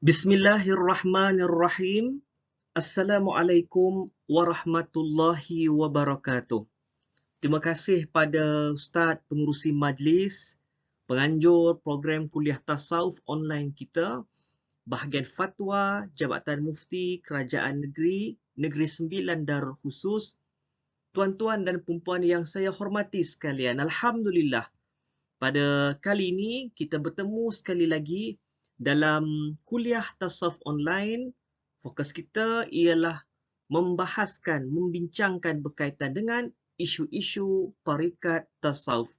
Bismillahirrahmanirrahim. Assalamualaikum warahmatullahi wabarakatuh. Terima kasih pada Ustaz Pengurusi Majlis, penganjur program kuliah tasawuf online kita, bahagian fatwa Jabatan Mufti Kerajaan Negeri Sembilan Darul Khusus, tuan-tuan dan puan-puan yang saya hormati sekalian. Alhamdulillah, pada kali ini kita bertemu sekali lagi dalam kuliah tasawuf online. Fokus kita ialah membincangkan berkaitan dengan isu-isu tarikat tasawuf.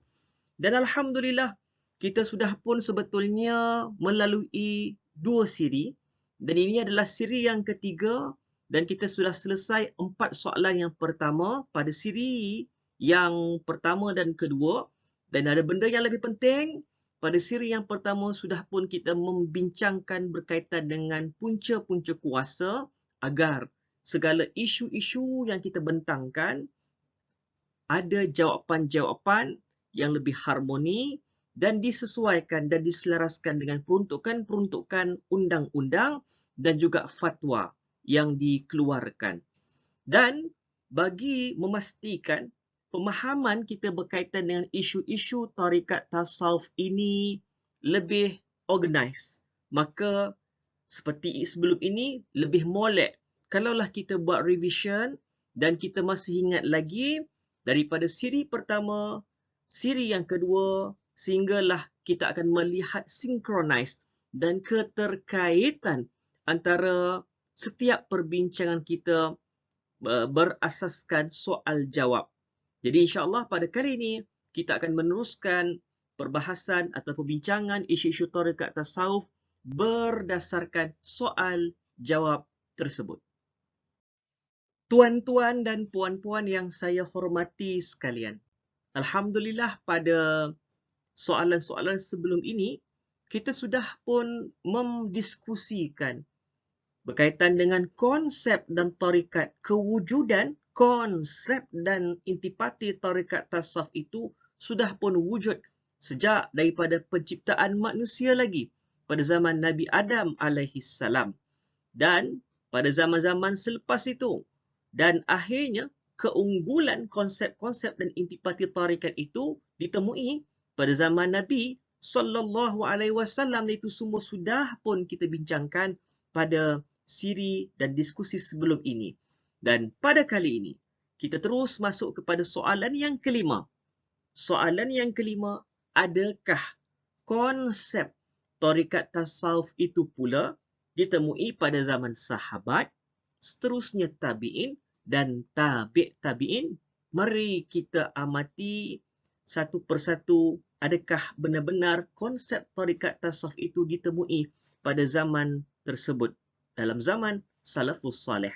Dan Alhamdulillah, kita sudah pun sebetulnya melalui 2 siri. Dan ini adalah siri yang ketiga. Dan kita sudah selesai 4 soalan yang pertama pada siri yang pertama dan kedua. Dan ada benda yang lebih penting. Pada siri yang pertama sudah pun kita membincangkan berkaitan dengan punca-punca kuasa agar segala isu-isu yang kita bentangkan ada jawapan-jawapan yang lebih harmoni dan disesuaikan dan diselaraskan dengan peruntukan-peruntukan undang-undang dan juga fatwa yang dikeluarkan. Dan bagi memastikan pemahaman kita berkaitan dengan isu-isu tarikat tasawuf ini lebih organize, maka seperti sebelum ini lebih molek kalaulah kita buat revision dan kita masih ingat lagi daripada siri pertama, siri yang kedua, sehinggalah kita akan melihat synchronize dan keterkaitan antara setiap perbincangan kita berasaskan soal jawab. Jadi insya-Allah pada kali ini kita akan meneruskan perbahasan atau perbincangan isu-isu tarikat tasawuf berdasarkan soal jawab tersebut. Tuan-tuan dan puan-puan yang saya hormati sekalian. Alhamdulillah pada soalan-soalan sebelum ini kita sudah pun mendiskusikan berkaitan dengan konsep dan tarikat kewujudan, konsep dan intipati tarikat tasawuf itu sudah pun wujud sejak daripada penciptaan manusia lagi pada zaman Nabi Adam alaihissalam dan pada zaman-zaman selepas itu. Dan akhirnya keunggulan konsep-konsep dan intipati tarikat itu ditemui pada zaman Nabi sallallahu alaihi wasallam. Itu semua sudah pun kita bincangkan pada siri dan diskusi sebelum ini. Dan pada kali ini, kita terus masuk kepada soalan yang kelima. Soalan yang kelima, adakah konsep tarikat tasawuf itu pula ditemui pada zaman sahabat, seterusnya tabi'in dan tabi' tabi'in? Mari kita amati satu persatu adakah benar-benar konsep tarikat tasawuf itu ditemui pada zaman tersebut, dalam zaman salafus salih.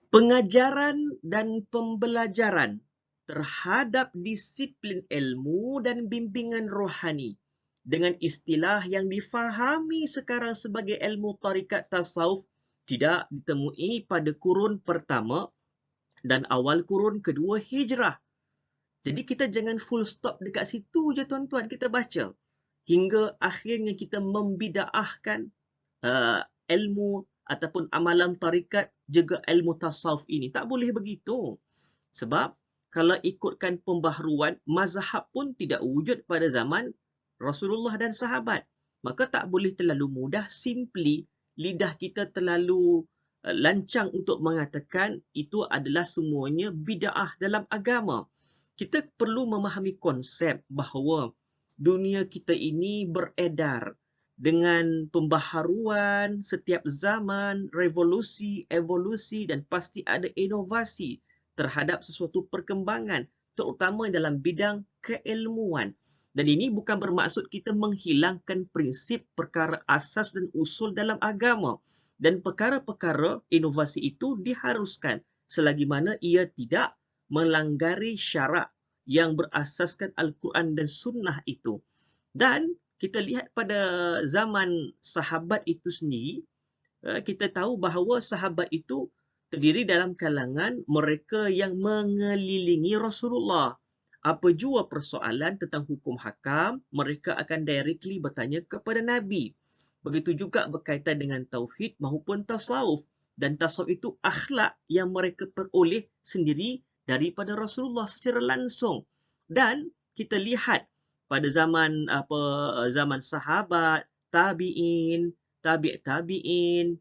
Pengajaran dan pembelajaran terhadap disiplin ilmu dan bimbingan rohani dengan istilah yang difahami sekarang sebagai ilmu tarikat tasawuf tidak ditemui pada kurun pertama dan awal kurun kedua hijrah. Jadi kita jangan full stop dekat situ je tuan-tuan, kita baca hingga akhirnya kita membidaahkan ilmu ataupun amalan tarikat juga ilmu tasawuf ini. Tak boleh begitu. Sebab kalau ikutkan pembaharuan, mazhab pun tidak wujud pada zaman Rasulullah dan sahabat. Maka tak boleh terlalu mudah, simply lidah kita terlalu lancang untuk mengatakan itu adalah semuanya bid'ah dalam agama. Kita perlu memahami konsep bahawa dunia kita ini beredar dengan pembaharuan setiap zaman, revolusi, evolusi dan pasti ada inovasi terhadap sesuatu perkembangan, terutama dalam bidang keilmuan. Dan ini bukan bermaksud kita menghilangkan prinsip perkara asas dan usul dalam agama. Dan perkara-perkara inovasi itu diharuskan selagi mana ia tidak melanggari syarak yang berasaskan Al-Quran dan Sunnah itu. Dan kita lihat pada zaman sahabat itu sendiri, kita tahu bahawa sahabat itu terdiri dalam kalangan mereka yang mengelilingi Rasulullah. Apa jua persoalan tentang hukum hakam, mereka akan directly bertanya kepada Nabi. Begitu juga berkaitan dengan tauhid maupun tasawuf. Dan tasawuf itu akhlak yang mereka peroleh sendiri daripada Rasulullah secara langsung. Dan kita lihat pada zaman sahabat, tabi'in, tabi'in,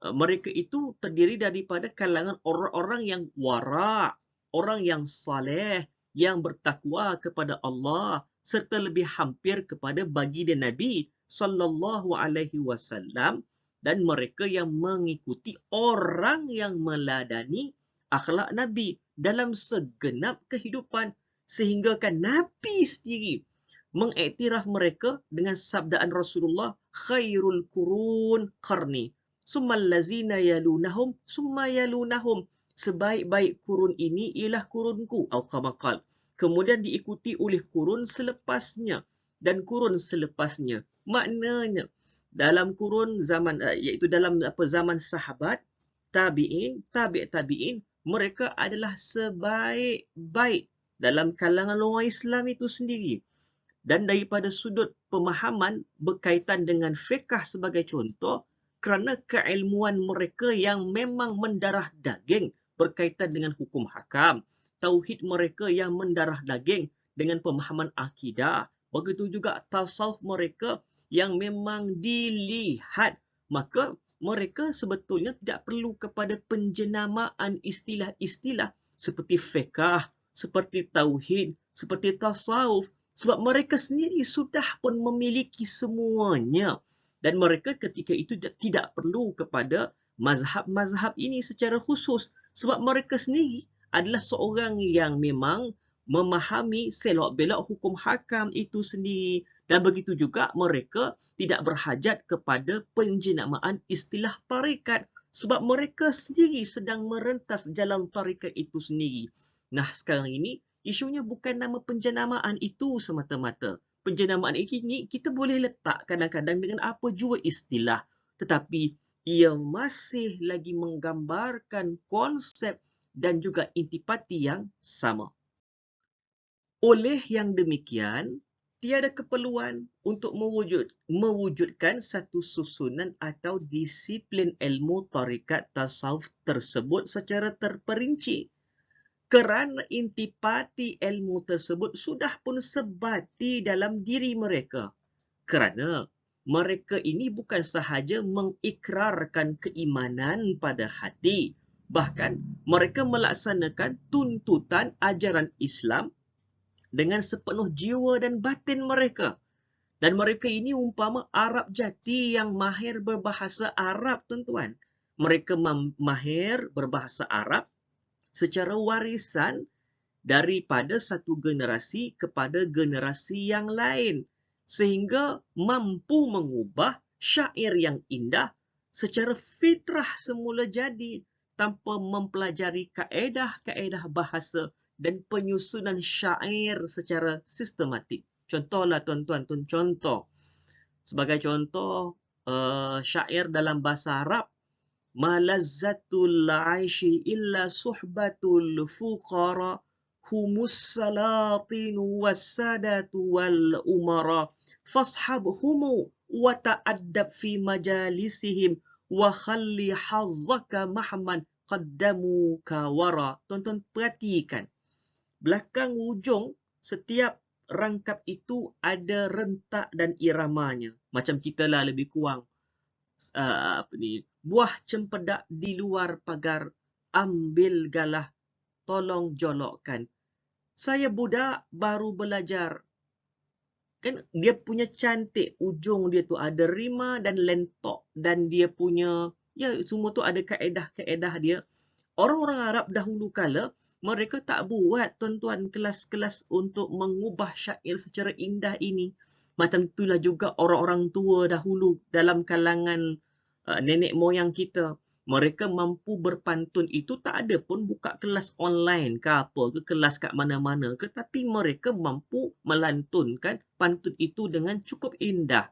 mereka itu terdiri daripada kalangan orang-orang yang wara', orang yang saleh, yang bertakwa kepada Allah serta lebih hampir kepada baginda Nabi sallallahu alaihi wasallam, dan mereka yang mengikuti orang yang meladani akhlak Nabi dalam segenap kehidupan, sehingga kan Nabi sendiri mengiktiraf mereka dengan sabdaan Rasulullah, khairul qurun qarni summal lazina yalunahum summa yalunahum, sebaik-baik kurun ini ialah kurunku, atau kama qala, kemudian diikuti oleh kurun selepasnya dan kurun selepasnya. Maknanya dalam kurun zaman iaitu dalam zaman sahabat, tabi'in, tabi'in, mereka adalah sebaik-baik dalam kalangan orang Islam itu sendiri. Dan daripada sudut pemahaman berkaitan dengan fiqh sebagai contoh, kerana keilmuan mereka yang memang mendarah daging berkaitan dengan hukum hakam, tauhid mereka yang mendarah daging dengan pemahaman akidah, begitu juga tasawuf mereka yang memang dilihat, maka mereka sebetulnya tidak perlu kepada penjenamaan istilah-istilah seperti fiqh, seperti tauhid, seperti tasawuf, sebab mereka sendiri sudah pun memiliki semuanya. Dan mereka ketika itu tidak perlu kepada mazhab-mazhab ini secara khusus. Sebab mereka sendiri adalah seorang yang memang memahami selok-belok hukum hakam itu sendiri. Dan begitu juga mereka tidak berhajat kepada penjenamaan istilah tarikat. Sebab mereka sendiri sedang merentas jalan tarikat itu sendiri. Nah, sekarang ini isunya bukan nama penjenamaan itu semata-mata. Penjenamaan ini kita boleh letak kadang-kadang dengan apa jua istilah. Tetapi ia masih lagi menggambarkan konsep dan juga intipati yang sama. Oleh yang demikian, tiada keperluan untuk mewujudkan satu susunan atau disiplin ilmu tarikat tasawuf tersebut secara terperinci. Kerana intipati ilmu tersebut sudah pun sebati dalam diri mereka. Kerana mereka ini bukan sahaja mengikrarkan keimanan pada hati, bahkan mereka melaksanakan tuntutan ajaran Islam dengan sepenuh jiwa dan batin mereka. Dan mereka ini umpama Arab jati yang mahir berbahasa Arab, tuan-tuan. Mereka mahir berbahasa Arab secara warisan daripada satu generasi kepada generasi yang lain, sehingga mampu mengubah syair yang indah secara fitrah semula jadi tanpa mempelajari kaedah-kaedah bahasa dan penyusunan syair secara sistematik. Contohlah tuan-tuan, contoh. Sebagai contoh, syair dalam bahasa Arab, ما لذة العيش إلا صحبة الفقراء هم السلاطين والسادة والأمراء فاصحبهم وتأدب في مجالسهم وخلي حظك مهما قدموك وراء. Tonton perhatikan. Belakang ujung setiap rangkap itu ada rentak dan iramanya. Macam kita lah lebih kurang. Buah cempedak di luar pagar, ambil galah, tolong jolokkan. Saya budak baru belajar. Kan dia punya cantik, ujung dia tu ada rima dan lentok, dan dia punya, ya semua tu ada kaedah-kaedah dia. Orang-orang Arab dahulu kala, mereka tak buat tuan-tuan kelas-kelas untuk mengubah syair secara indah ini. Macam itulah juga orang-orang tua dahulu dalam kalangan nenek moyang kita. Mereka mampu berpantun itu tak ada pun buka kelas online ke apa ke, kelas kat mana-mana ke, tapi mereka mampu melantunkan pantun itu dengan cukup indah.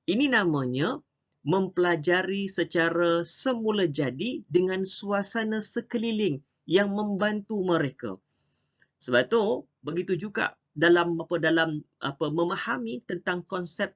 Ini namanya mempelajari secara semula jadi dengan suasana sekeliling yang membantu mereka. Sebab tu begitu juga dalam memahami tentang konsep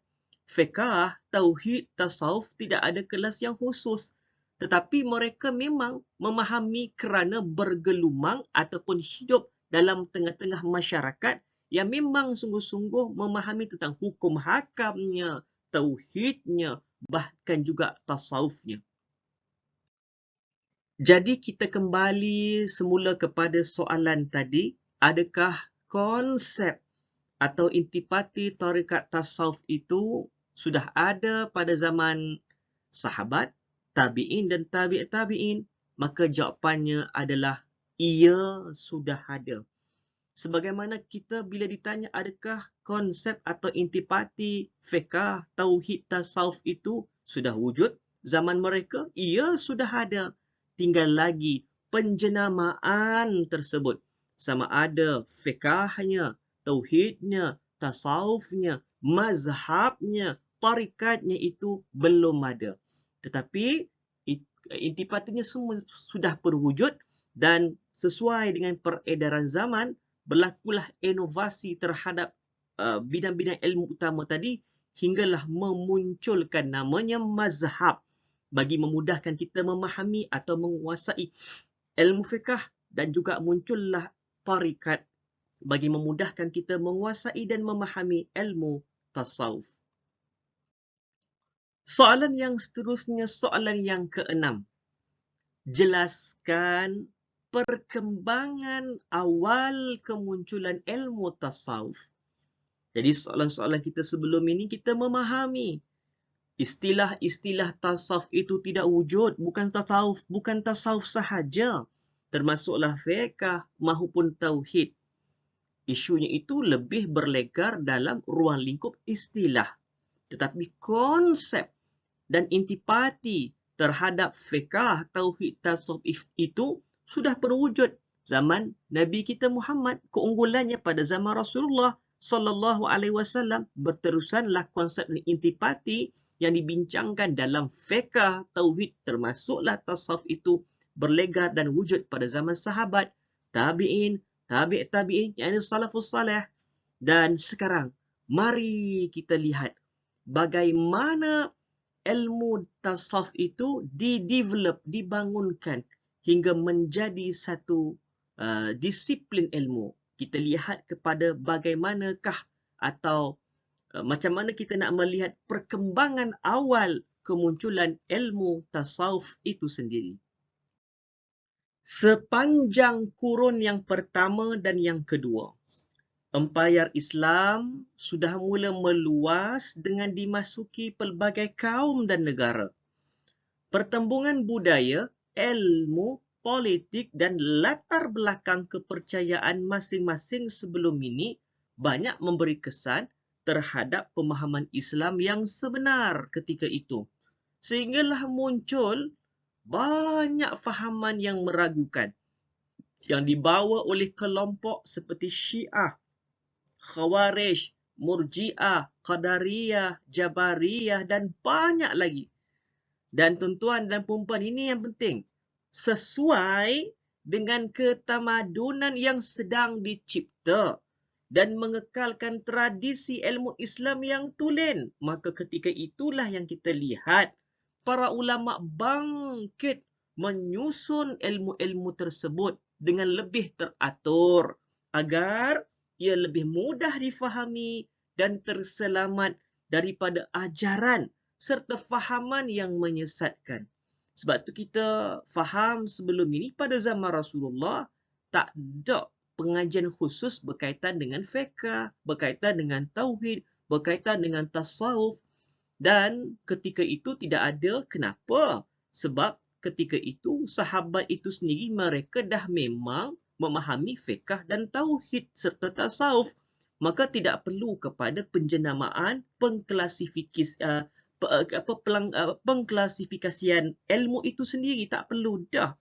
fiqh, tauhid, tasawuf tidak ada kelas yang khusus. Tetapi mereka memang memahami kerana bergelumang ataupun hidup dalam tengah-tengah masyarakat yang memang sungguh-sungguh memahami tentang hukum hakamnya, tauhidnya, bahkan juga tasawufnya. Jadi kita kembali semula kepada soalan tadi, adakah konsep atau intipati tarekat tasawuf itu sudah ada pada zaman sahabat, tabi'in dan tabi'in? Maka jawapannya adalah ia sudah ada. Sebagaimana kita bila ditanya adakah konsep atau intipati fiqh, tauhid, tasawuf itu sudah wujud zaman mereka? Ia sudah ada. Tinggal lagi penjenamaan tersebut. Sama ada fiqhnya, tauhidnya, tasawufnya, mazhabnya, tarikatnya itu belum ada. Tetapi intipatinya semua sudah berwujud dan sesuai dengan peredaran zaman, berlakulah inovasi terhadap bidang-bidang ilmu utama tadi hinggalah memunculkan namanya mazhab bagi memudahkan kita memahami atau menguasai ilmu fiqh dan juga muncullah tarikat bagi memudahkan kita menguasai dan memahami ilmu tasawuf. Soalan yang seterusnya, soalan yang keenam. Jelaskan perkembangan awal kemunculan ilmu tasawuf. Jadi soalan-soalan kita sebelum ini kita memahami istilah-istilah tasawuf itu tidak wujud, bukan tasawuf sahaja, termasuklah fiqh maupun tauhid. Isunya itu lebih berlegar dalam ruang lingkup istilah. Tetapi konsep dan intipati terhadap fiqh, tauhid, tasawuf itu sudah berwujud zaman Nabi kita Muhammad. Keunggulannya pada zaman Rasulullah sallallahu alaihi wasallam berterusanlah konsep dan intipati yang dibincangkan dalam fiqh, tauhid termasuklah tasawuf itu berlegar dan wujud pada zaman sahabat, tabi'in, tabi'in, yakni salafus salih. Dan sekarang mari kita lihat bagaimana ilmu tasawuf itu didevelop, dibangunkan hingga menjadi satu disiplin ilmu. Kita lihat kepada bagaimanakah atau macam mana kita nak melihat perkembangan awal kemunculan ilmu tasawuf itu sendiri. Sepanjang kurun yang pertama dan yang kedua, empayar Islam sudah mula meluas dengan dimasuki pelbagai kaum dan negara. Pertembungan budaya, ilmu, politik dan latar belakang kepercayaan masing-masing sebelum ini banyak memberi kesan terhadap pemahaman Islam yang sebenar ketika itu. Sehinggalah muncul banyak fahaman yang meragukan yang dibawa oleh kelompok seperti Syiah, Khawarij, Murji'ah, Qadariyah, Jabariyah dan banyak lagi. Dan tuan-tuan dan puan-puan, ini yang penting. Sesuai dengan ketamadunan yang sedang dicipta dan mengekalkan tradisi ilmu Islam yang tulen. Maka ketika itulah yang kita lihat para ulama bangkit menyusun ilmu-ilmu tersebut dengan lebih teratur agar ia lebih mudah difahami dan terselamat daripada ajaran serta fahaman yang menyesatkan. Sebab tu kita faham sebelum ini pada zaman Rasulullah tak ada pengajian khusus berkaitan dengan fiqh, berkaitan dengan tauhid, berkaitan dengan tasawuf. Dan ketika itu tidak ada. Kenapa? Sebab ketika itu sahabat itu sendiri mereka dah memang memahami fiqh dan tauhid serta tasawuf. Maka tidak perlu kepada penjenamaan, pengklasifikasian ilmu itu sendiri, tak perlu dah.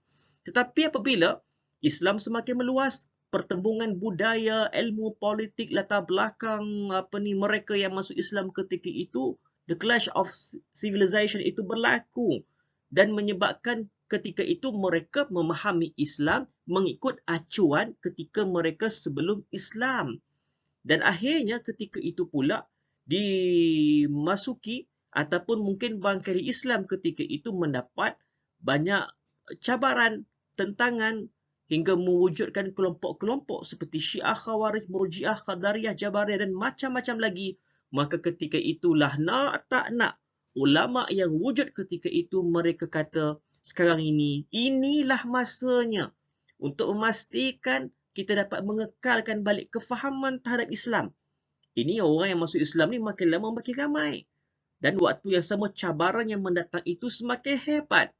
Tetapi apabila Islam semakin meluas, pertembungan budaya, ilmu politik, latar belakang mereka yang masuk Islam ketika itu, the clash of civilization itu berlaku dan menyebabkan ketika itu mereka memahami Islam mengikut acuan ketika mereka sebelum Islam. Dan akhirnya ketika itu pula dimasuki ataupun mungkin barangkali Islam ketika itu mendapat banyak cabaran, tentangan hingga mewujudkan kelompok-kelompok seperti Syiah, Khawarij, Murji'ah, Qadariyah, Jabariyah dan macam-macam lagi. Maka ketika itulah nak tak nak ulama yang wujud ketika itu mereka kata sekarang ini, inilah masanya untuk memastikan kita dapat mengekalkan balik kefahaman terhadap Islam. Ini orang yang masuk Islam ni makin lama makin ramai. Dan waktu yang sama cabaran yang mendatang itu semakin hebat.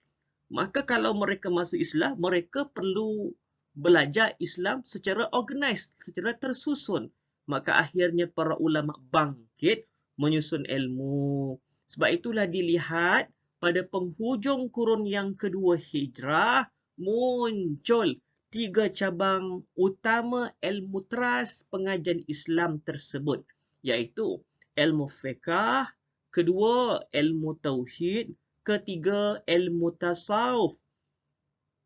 Maka kalau mereka masuk Islam, mereka perlu belajar Islam secara organised, secara tersusun. Maka akhirnya para ulama bangkit menyusun ilmu. Sebab itulah dilihat pada penghujung kurun yang kedua Hijrah, muncul 3 cabang utama ilmu teras pengajian Islam tersebut, iaitu ilmu fiqh, kedua ilmu tauhid, ketiga ilmu tasawuf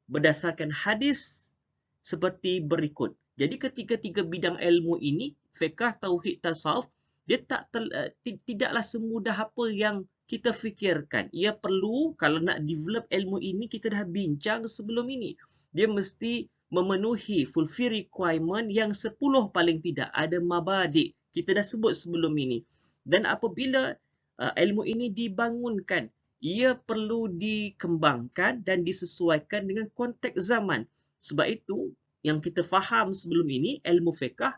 berdasarkan hadis seperti berikut. Jadi ketiga-tiga bidang ilmu ini, fiqh, tauhid, tasawuf, dia tidaklah semudah apa yang kita fikirkan. Ia perlu, kalau nak develop ilmu ini, kita dah bincang sebelum ini. Dia mesti memenuhi fulfill requirement yang 10 paling tidak. Ada mabadik. Kita dah sebut sebelum ini. Dan apabila ilmu ini dibangunkan, ia perlu dikembangkan dan disesuaikan dengan konteks zaman. Sebab itu, yang kita faham sebelum ini, ilmu fiqh,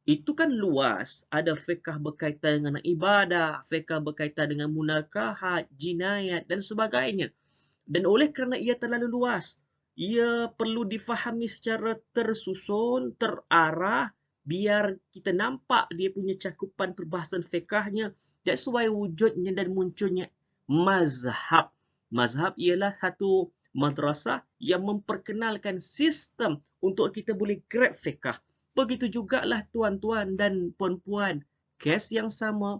itu kan luas. Ada fiqh berkaitan dengan ibadah, fiqh berkaitan dengan munakahat, jinayat dan sebagainya. Dan oleh kerana ia terlalu luas, ia perlu difahami secara tersusun, terarah, biar kita nampak dia punya cakupan perbahasan fiqhnya. That's why wujudnya dan munculnya mazhab. Mazhab ialah satu madrasah yang memperkenalkan sistem untuk kita boleh grab fiqh. Begitu jugalah tuan-tuan dan puan-puan, kes yang sama,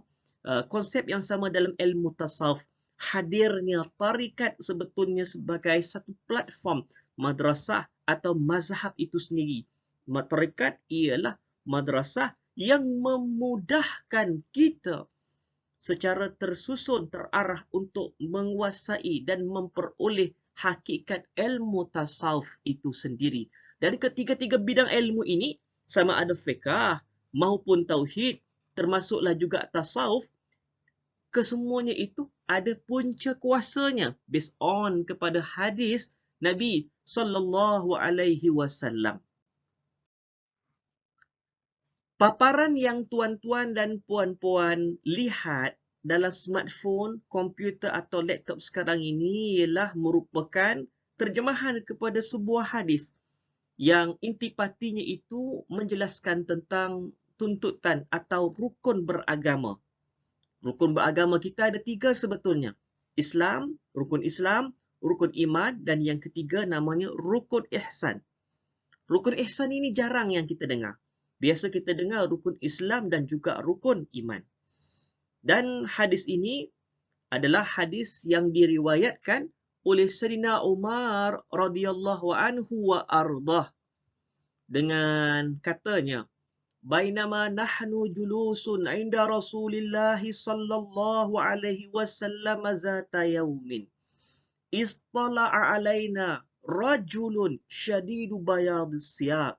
konsep yang sama dalam ilmu tasawuf. Hadirnya tarikat sebetulnya sebagai satu platform madrasah atau mazhab itu sendiri. Tarikat ialah madrasah yang memudahkan kita secara tersusun, terarah untuk menguasai dan memperoleh hakikat ilmu tasawuf itu sendiri. Dari ketiga-tiga bidang ilmu ini, sama ada fiqh maupun tauhid, termasuklah juga tasawuf, kesemuanya itu ada punca kuasanya based on kepada hadis Nabi sallallahu alaihi wasallam. Paparan yang tuan-tuan dan puan-puan lihat dalam smartphone, komputer atau laptop sekarang ini ialah merupakan terjemahan kepada sebuah hadis yang intipatinya itu menjelaskan tentang tuntutan atau rukun beragama. Rukun beragama kita ada 3 sebetulnya. Islam, rukun iman dan yang ketiga namanya rukun ihsan. Rukun ihsan ini jarang yang kita dengar. Biasa kita dengar rukun Islam dan juga rukun iman. Dan hadis ini adalah hadis yang diriwayatkan oleh Sayyidina Umar radhiyallahu anhu wa ardah dengan katanya, bainama nahnu julusun inda Rasulillah sallallahu alaihi wasallam zata yaumin istala'a alaina rajulun shadidu bayadis siyab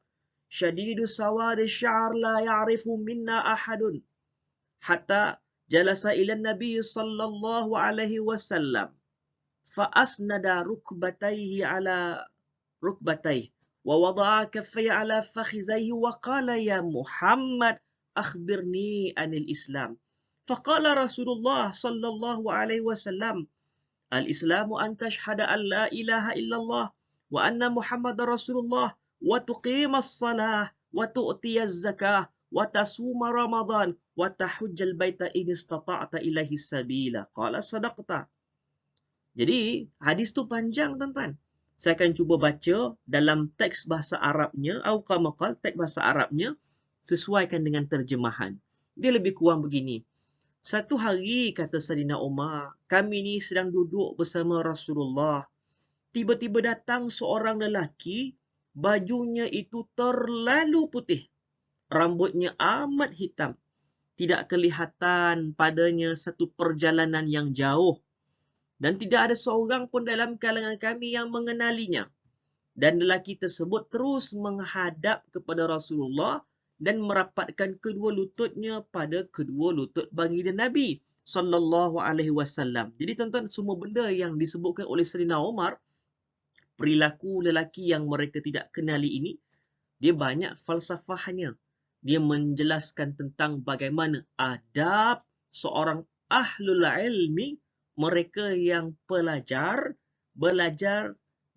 shadidu sawadi sya'r la ya'rifu minna ahadun hatta jalasa ila Nabi sallallahu alaihi wasallam fa asnada rukbatayhi ala rukbatayhi wa wada'a kaffayhi ala fakhizayhi wa qala ya Muhammad akhbirni anil Islam. Faqala Rasulullah sallallahu alaihi wasallam al-Islamu an tashhada an la ilaha illallah wa anna Muhammadar Rasulullah wa tuqimas salah wa tu'tiyaz zakah wa tasuma Ramadan wa tahujjal baita in istata'ta ilaihi sabila. Qala sadaqta. Jadi, hadis tu panjang, tuan-tuan. Saya akan cuba baca dalam teks bahasa Arabnya, atau kamakal teks bahasa Arabnya, sesuaikan dengan terjemahan. Dia lebih kurang begini. Satu hari, kata Sayyidina Umar, kami ni sedang duduk bersama Rasulullah. Tiba-tiba datang seorang lelaki, bajunya itu terlalu putih. Rambutnya amat hitam. tidak kelihatan padanya satu perjalanan yang jauh dan tidak ada seorang pun dalam kalangan kami yang mengenalinya. Dan lelaki tersebut terus menghadap kepada Rasulullah dan merapatkan kedua lututnya pada kedua lutut baginda Nabi sallallahu alaihi wasallam. Jadi tuan-tuan, semua benda yang disebutkan oleh Sayyidina Umar, perilaku lelaki yang mereka tidak kenali ini, dia banyak falsafahnya. Dia menjelaskan tentang bagaimana adab seorang ahlul ilmi, mereka yang belajar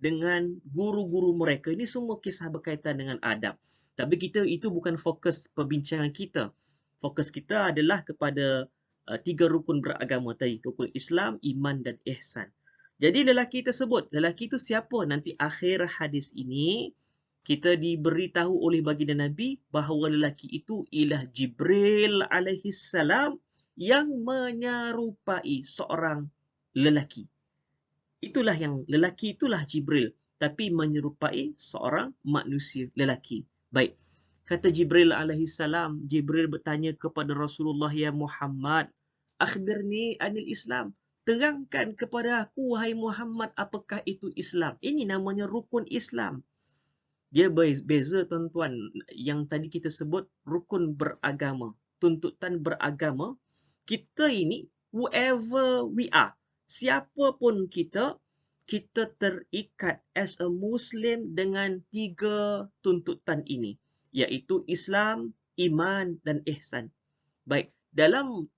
dengan guru-guru mereka. Ini semua kisah berkaitan dengan adab. Tapi itu bukan fokus perbincangan kita. Fokus kita adalah kepada 3 rukun beragama tadi. Rukun Islam, iman dan ihsan. Jadi lelaki itu siapa? Nanti akhir hadis ini, kita diberitahu oleh baginda Nabi bahawa lelaki itu ialah Jibril alaihi salam yang menyerupai seorang lelaki. Lelaki itulah Jibril, tapi menyerupai seorang manusia lelaki. Baik. Kata Jibril alaihi salam, Jibril bertanya kepada Rasulullah, ya Muhammad, akhbirni anil Islam. Terangkan kepada aku, wahai Muhammad, apakah itu Islam? Ini namanya rukun Islam. Dia berbeza, tuan-tuan. Yang tadi kita sebut rukun beragama, tuntutan beragama. Kita ini, whoever we are, siapapun kita terikat as a Muslim dengan 3 tuntutan ini, iaitu Islam, iman dan ihsan. Baik, dalam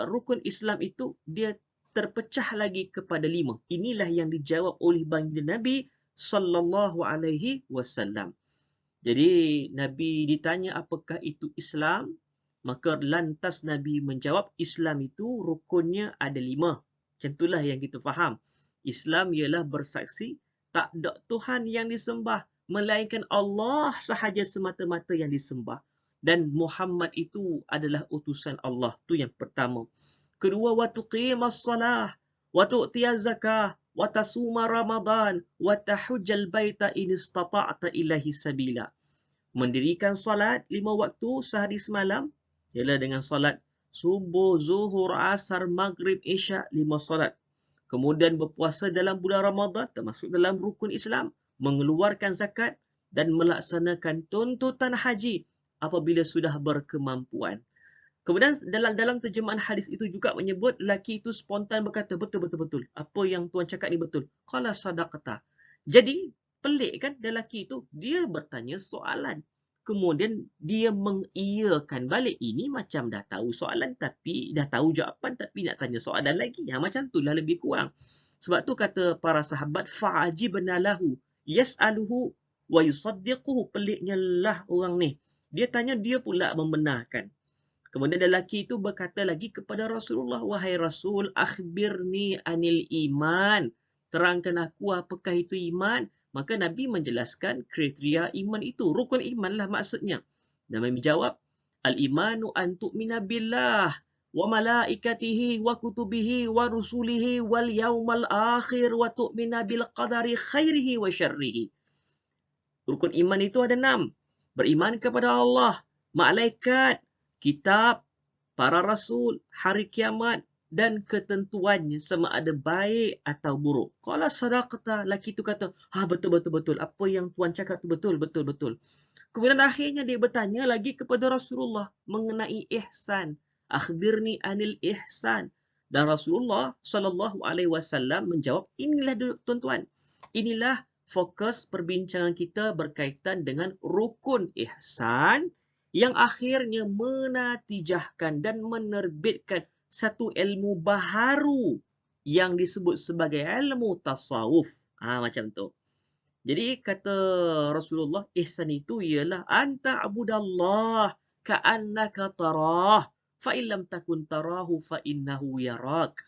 rukun Islam itu, dia terpecah lagi kepada 5. Inilah yang dijawab oleh baginda Nabi sallallahu alaihi wasallam. Jadi Nabi ditanya apakah itu Islam, maka lantas Nabi menjawab Islam itu rukunnya ada 5. Macam itulah yang kita faham. Islam ialah bersaksi tak ada Tuhan yang disembah melainkan Allah sahaja semata-mata yang disembah, dan Muhammad itu adalah utusan Allah. Itu yang pertama. Kedua, wa tuqimas salah wa tu'tiyaz zakah wa tasuma Ramadan wa tahujjal baita in istata'ta ilaihi sabila. Mendirikan salat 5 waktu sehari semalam, ialah dengan salat subuh, zuhur, asar, maghrib, isyak, 5 salat. Kemudian berpuasa dalam bulan Ramadan, termasuk dalam rukun Islam, mengeluarkan zakat dan melaksanakan tuntutan haji apabila sudah berkemampuan. Kemudian dalam terjemahan hadis itu juga menyebut lelaki itu spontan berkata, betul. Apa yang Tuan cakap ni betul. Qala sadaqta. Jadi, pelik kan lelaki itu? Dia bertanya soalan. Kemudian dia mengiyakan balik. Ini macam dah tahu soalan, tapi dah tahu jawapan, tapi nak tanya soalan lagi. Macam itulah lebih kurang. Sebab tu kata para sahabat, fa'ajibna lahu yas'aluhu wa yusaddiquhu. Peliknya lah orang ni. Dia tanya, dia pula membenarkan. Kemudian lelaki itu berkata lagi kepada Rasulullah, wahai Rasul, akhbirni anil iman. Terangkan aku apakah itu iman. Maka Nabi menjelaskan kriteria iman itu. Rukun iman lah maksudnya. Nabi menjawab, al-imanu an tu'mina billah wa malaikatihi wa kutubihi wa rusulihi wal yaumal akhir wa tu'mina bil qadari khairihi wa syarrihi. Rukun iman itu ada 6. Beriman kepada Allah, malaikat, kitab, para rasul, hari kiamat dan ketentuannya sama ada baik atau buruk. Qala sadaqta, lelaki itu kata, betul. Apa yang Tuan cakap tu betul. Kemudian akhirnya dia bertanya lagi kepada Rasulullah mengenai ihsan. Akhbirni anil ihsan. Dan Rasulullah sallallahu alaihi wasallam menjawab, inilah tuan-tuan. Inilah fokus perbincangan kita berkaitan dengan rukun ihsan yang akhirnya menatijahkan dan menerbitkan satu ilmu baharu yang disebut sebagai ilmu tasawuf. Macam tu. Jadi kata Rasulullah, ihsan itu ialah anta abudallah ka'annaka tarah fa illam takun tarahu fa innahu yarak.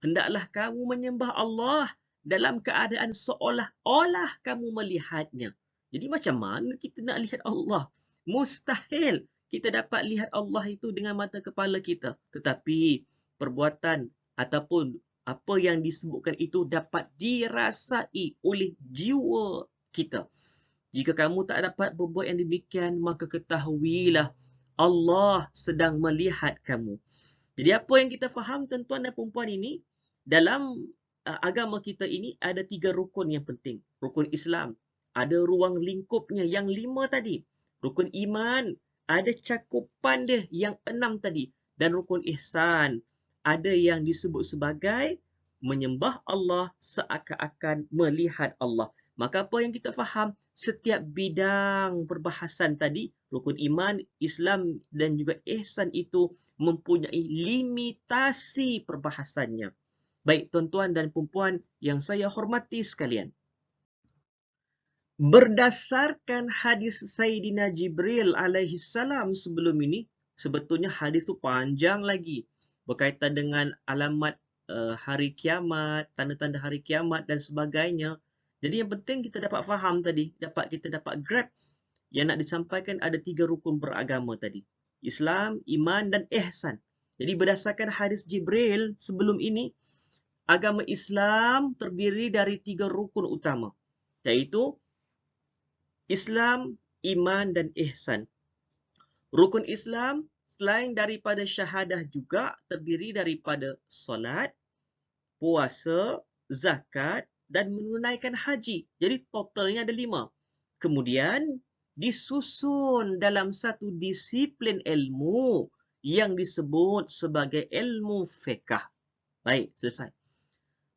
Hendaklah kamu menyembah Allah dalam keadaan seolah-olah kamu melihatnya. Jadi macam mana kita nak lihat Allah? Mustahil kita dapat lihat Allah itu dengan mata kepala kita. Tetapi perbuatan ataupun apa yang disebutkan itu dapat dirasai oleh jiwa kita. Jika kamu tak dapat berbuat yang demikian, maka ketahuilah Allah sedang melihat kamu. Jadi apa yang kita faham tuan-tuan dan puan-puan ini, dalam agama kita ini ada 3 rukun yang penting. Rukun Islam, ada ruang lingkupnya yang 5 tadi. Rukun iman, ada cakupan dia yang 6 tadi. Dan rukun ihsan, ada yang disebut sebagai menyembah Allah seakan-akan melihat Allah. Maka apa yang kita faham, setiap bidang perbahasan tadi, rukun iman, Islam dan juga ihsan itu mempunyai limitasi perbahasannya. Baik tuan-tuan dan puan-puan yang saya hormati sekalian. Berdasarkan hadis Sayyidina Jibril alaihi salam sebelum ini, sebetulnya hadis itu panjang lagi. Berkaitan dengan alamat hari kiamat, tanda-tanda hari kiamat dan sebagainya. Jadi yang penting kita dapat faham tadi, kita dapat grab yang nak disampaikan ada 3 rukun beragama tadi. Islam, iman dan ihsan. Jadi berdasarkan hadis Jibril sebelum ini, agama Islam terdiri dari 3 rukun utama, iaitu Islam, iman dan ihsan. Rukun Islam selain daripada syahadah juga terdiri daripada solat, puasa, zakat dan menunaikan haji. Jadi totalnya ada 5. Kemudian disusun dalam satu disiplin ilmu yang disebut sebagai ilmu fiqh. Baik, selesai.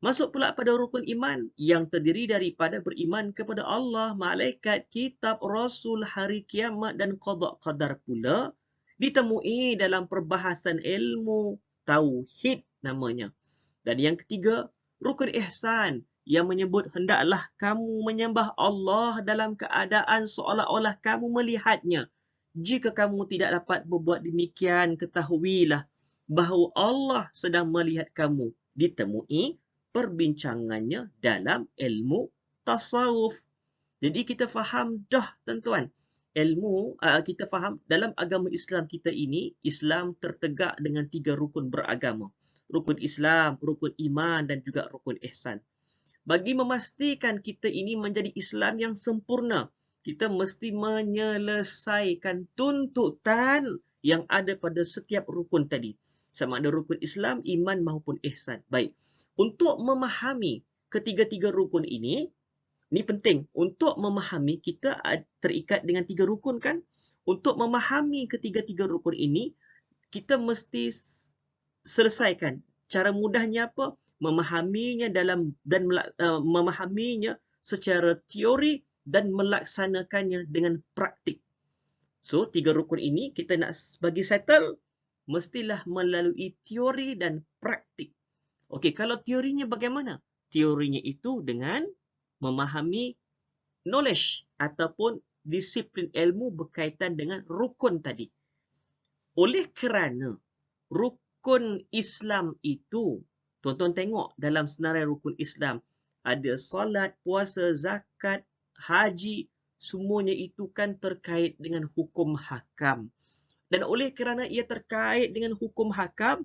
Masuk pula pada rukun iman yang terdiri daripada beriman kepada Allah, malaikat, kitab, rasul, hari kiamat dan qada qadar pula ditemui dalam perbahasan ilmu tauhid namanya. Dan yang ketiga, rukun ihsan yang menyebut hendaklah kamu menyembah Allah dalam keadaan seolah-olah kamu melihatnya. Jika kamu tidak dapat berbuat demikian, ketahuilah bahawa Allah sedang melihat kamu. Ditemui perbincangannya dalam ilmu tasawuf. Jadi kita faham dah tuan-tuan. Kita faham dalam agama Islam kita ini, Islam tertegak dengan 3 rukun beragama. Rukun Islam, rukun iman dan juga rukun ihsan. Bagi memastikan kita ini menjadi Islam yang sempurna, kita mesti menyelesaikan tuntutan yang ada pada setiap rukun tadi. Sama ada rukun Islam, iman maupun ihsan. Baik. Untuk memahami ketiga-tiga rukun ini penting. Untuk memahami, kita terikat dengan 3 rukun kan? Untuk memahami ketiga-tiga rukun ini, kita mesti selesaikan. Cara mudahnya apa? Memahaminya memahaminya secara teori dan melaksanakannya dengan praktik. So, 3 rukun ini kita nak bagi settle, mestilah melalui teori dan praktik. Okey, kalau teorinya bagaimana? Teorinya itu dengan memahami knowledge ataupun disiplin ilmu berkaitan dengan rukun tadi. Oleh kerana rukun Islam itu, tuan-tuan tengok dalam senarai rukun Islam, ada solat, puasa, zakat, haji, semuanya itu kan terkait dengan hukum hakam. Dan oleh kerana ia terkait dengan hukum hakam,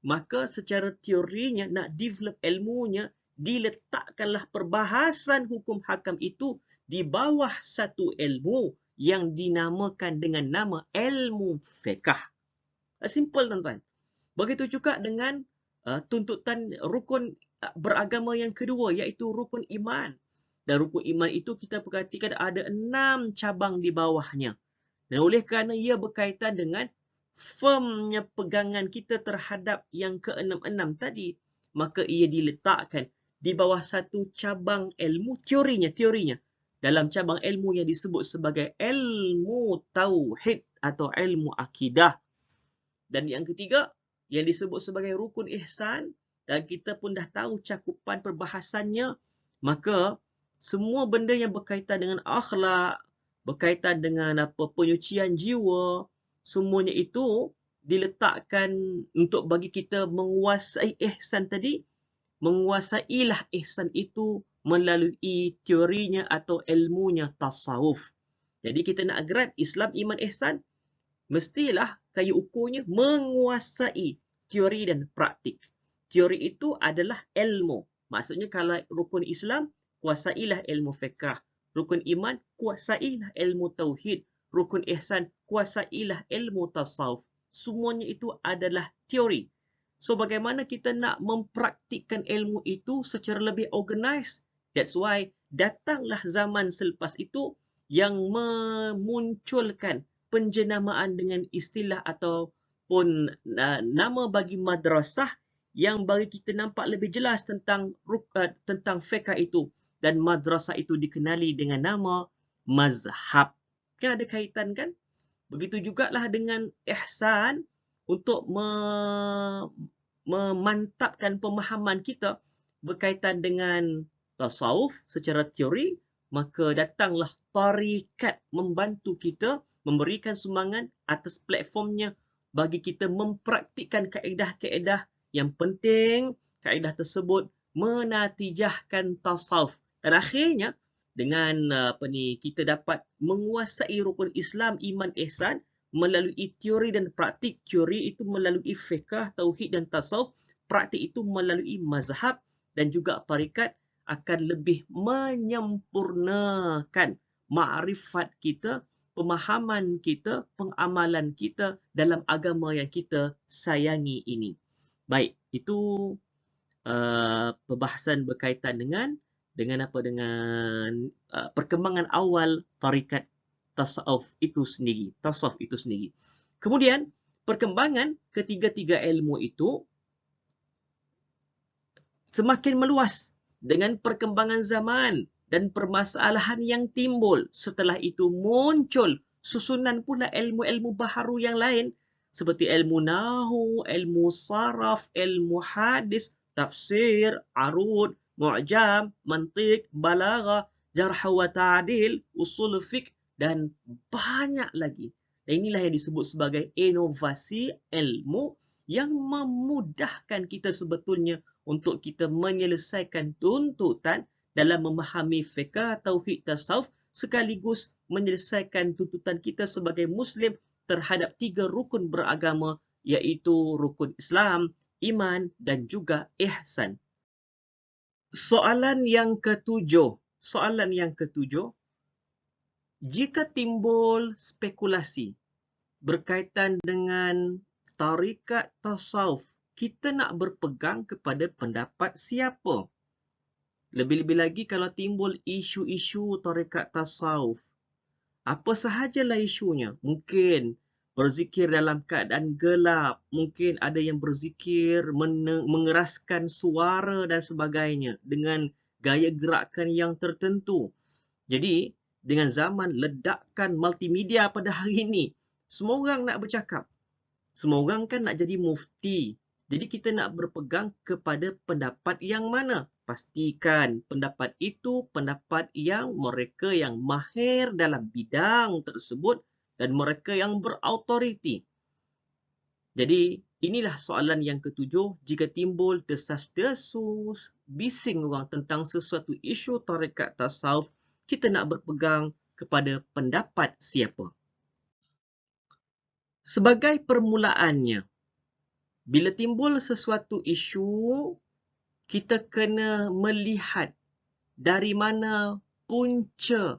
maka secara teorinya nak develop ilmunya, diletakkanlah perbahasan hukum hakam itu di bawah satu ilmu yang dinamakan dengan nama ilmu fiqh. Simple tuan-tuan. Begitu juga dengan tuntutan rukun beragama yang kedua, iaitu rukun iman. Dan rukun iman itu kita perhatikan ada 6 cabang di bawahnya. Dan oleh kerana ia berkaitan dengan firmnya pegangan kita terhadap yang ke-6 tadi, maka ia diletakkan di bawah satu cabang ilmu teorinya. Dalam cabang ilmu yang disebut sebagai ilmu tauhid atau ilmu akidah. Dan yang ketiga, yang disebut sebagai rukun ihsan, dan kita pun dah tahu cakupan perbahasannya, maka semua benda yang berkaitan dengan akhlak, berkaitan dengan penyucian jiwa, semuanya itu diletakkan untuk bagi kita menguasai ihsan tadi. Menguasailah ihsan itu melalui teorinya atau ilmunya tasawuf. Jadi kita nak grab Islam, iman, ihsan, mestilah kayu ukurnya menguasai teori dan praktik. Teori itu adalah ilmu. Maksudnya kalau rukun Islam, kuasailah ilmu fiqh. Rukun iman, kuasailah ilmu tauhid. rukun ihsan, kuasailah ilmu tasawuf. Semuanya itu adalah teori. So, bagaimana kita nak mempraktikkan ilmu itu secara lebih organized? That's why datanglah zaman selepas itu yang memunculkan penjenamaan dengan istilah ataupun nama bagi madrasah yang bagi kita nampak lebih jelas tentang fiqh itu. Dan madrasah itu dikenali dengan nama mazhab. Kan ada kaitan kan? Begitu jugalah dengan ihsan untuk memantapkan pemahaman kita berkaitan dengan tasawuf secara teori, maka datanglah tarikat membantu kita, memberikan sumbangan atas platformnya bagi kita mempraktikkan kaedah-kaedah yang penting. Kaedah tersebut menatijahkan tasawuf. Dan akhirnya, dengan kita dapat menguasai rukun Islam, iman, ihsan melalui teori dan praktik. Teori itu melalui fiqh, tauhid dan tasawuf. Praktik itu melalui mazhab dan juga tarikat akan lebih menyempurnakan makrifat kita, pemahaman kita, pengamalan kita dalam agama yang kita sayangi ini. Baik, itu perbahasan berkaitan dengan perkembangan awal tarikat tasawuf itu sendiri. Kemudian, perkembangan ketiga-tiga ilmu itu semakin meluas dengan perkembangan zaman dan permasalahan yang timbul. Setelah itu muncul susunan pula ilmu-ilmu baharu yang lain seperti ilmu nahu, ilmu saraf, ilmu hadis, tafsir, arud, mu'jam, mantiq, balaghah, jarh wa ta'dil, usul fiqh dan banyak lagi. Dan inilah yang disebut sebagai inovasi ilmu yang memudahkan kita sebetulnya untuk kita menyelesaikan tuntutan dalam memahami fiqh, tauhid, tasawuf sekaligus menyelesaikan tuntutan kita sebagai Muslim terhadap 3 rukun beragama iaitu rukun Islam, iman dan juga ihsan. Soalan yang ketujuh. Jika timbul spekulasi berkaitan dengan tarikat tasawuf, kita nak berpegang kepada pendapat siapa? Lebih-lebih lagi kalau timbul isu-isu tarikat tasawuf. Apa sahajalah isunya? Mungkin berzikir dalam keadaan gelap. Mungkin ada yang berzikir mengeraskan suara dan sebagainya dengan gaya gerakan yang tertentu. Jadi, dengan zaman ledakan multimedia pada hari ini, semua orang nak bercakap. Semua orang kan nak jadi mufti. Jadi kita nak berpegang kepada pendapat yang mana? Pastikan pendapat itu pendapat yang mereka yang mahir dalam bidang tersebut dan mereka yang berautoriti. Jadi inilah soalan yang ketujuh. Jika timbul desas-desus, bising orang tentang sesuatu isu tarikat tasawuf, kita nak berpegang kepada pendapat siapa? Sebagai permulaannya, bila timbul sesuatu isu, kita kena melihat dari mana punca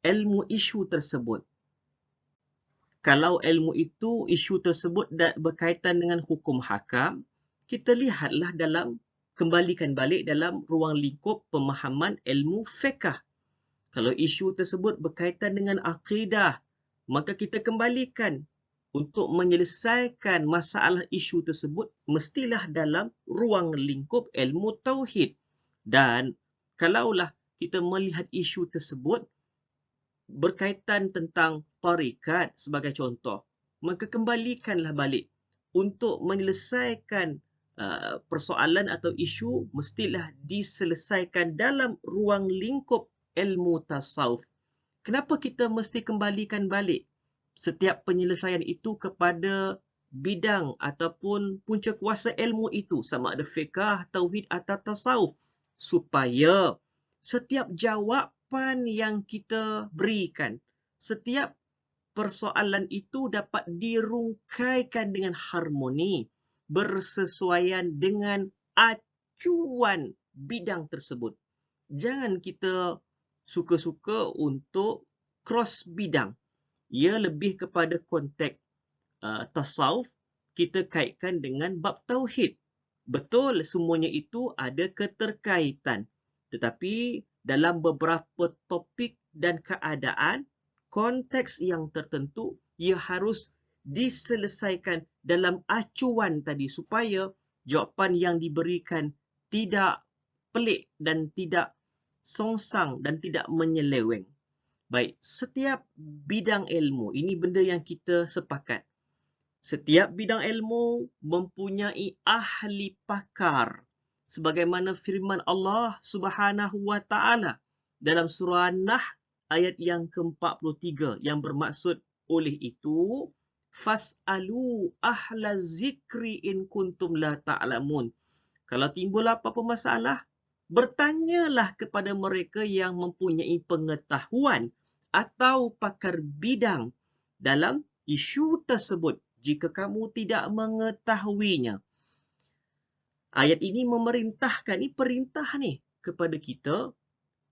ilmu isu tersebut. Kalau ilmu itu, isu tersebut berkaitan dengan hukum hakam, kita lihatlah kembalikan balik dalam ruang lingkup pemahaman ilmu fiqh. Kalau isu tersebut berkaitan dengan akidah, maka kita kembalikan untuk menyelesaikan masalah isu tersebut mestilah dalam ruang lingkup ilmu tauhid. Dan kalaulah kita melihat isu tersebut berkaitan tentang tarikat sebagai contoh, maka kembalikanlah balik untuk menyelesaikan persoalan atau isu mestilah diselesaikan dalam ruang lingkup ilmu tasawuf. Kenapa kita mesti kembalikan balik setiap penyelesaian itu kepada bidang ataupun punca kuasa ilmu itu, sama ada fiqh, tauhid atau tasawuf, supaya setiap jawapan yang kita berikan, setiap persoalan itu dapat dirungkaikan dengan harmoni, bersesuaian dengan acuan bidang tersebut. Jangan kita suka-suka untuk cross bidang. ia lebih kepada konteks tasawuf, kita kaitkan dengan bab tauhid. Betul, semuanya itu ada keterkaitan. Tetapi dalam beberapa topik dan keadaan, konteks yang tertentu, ia harus diselesaikan dalam acuan tadi supaya jawapan yang diberikan tidak pelik dan tidak songsang dan tidak menyeleweng. Baik, setiap bidang ilmu, ini benda yang kita sepakat. Setiap bidang ilmu mempunyai ahli pakar. Sebagaimana firman Allah Subhanahu wa taala dalam surah An-Nahl ayat yang ke-43 yang bermaksud oleh itu fas'alu ahla zikri in kuntum la ta'lamun. Kalau timbul apa-apa masalah, bertanyalah kepada mereka yang mempunyai pengetahuan atau pakar bidang dalam isu tersebut jika kamu tidak mengetahuinya. Ayat ini memerintahkan, ini perintah ni kepada kita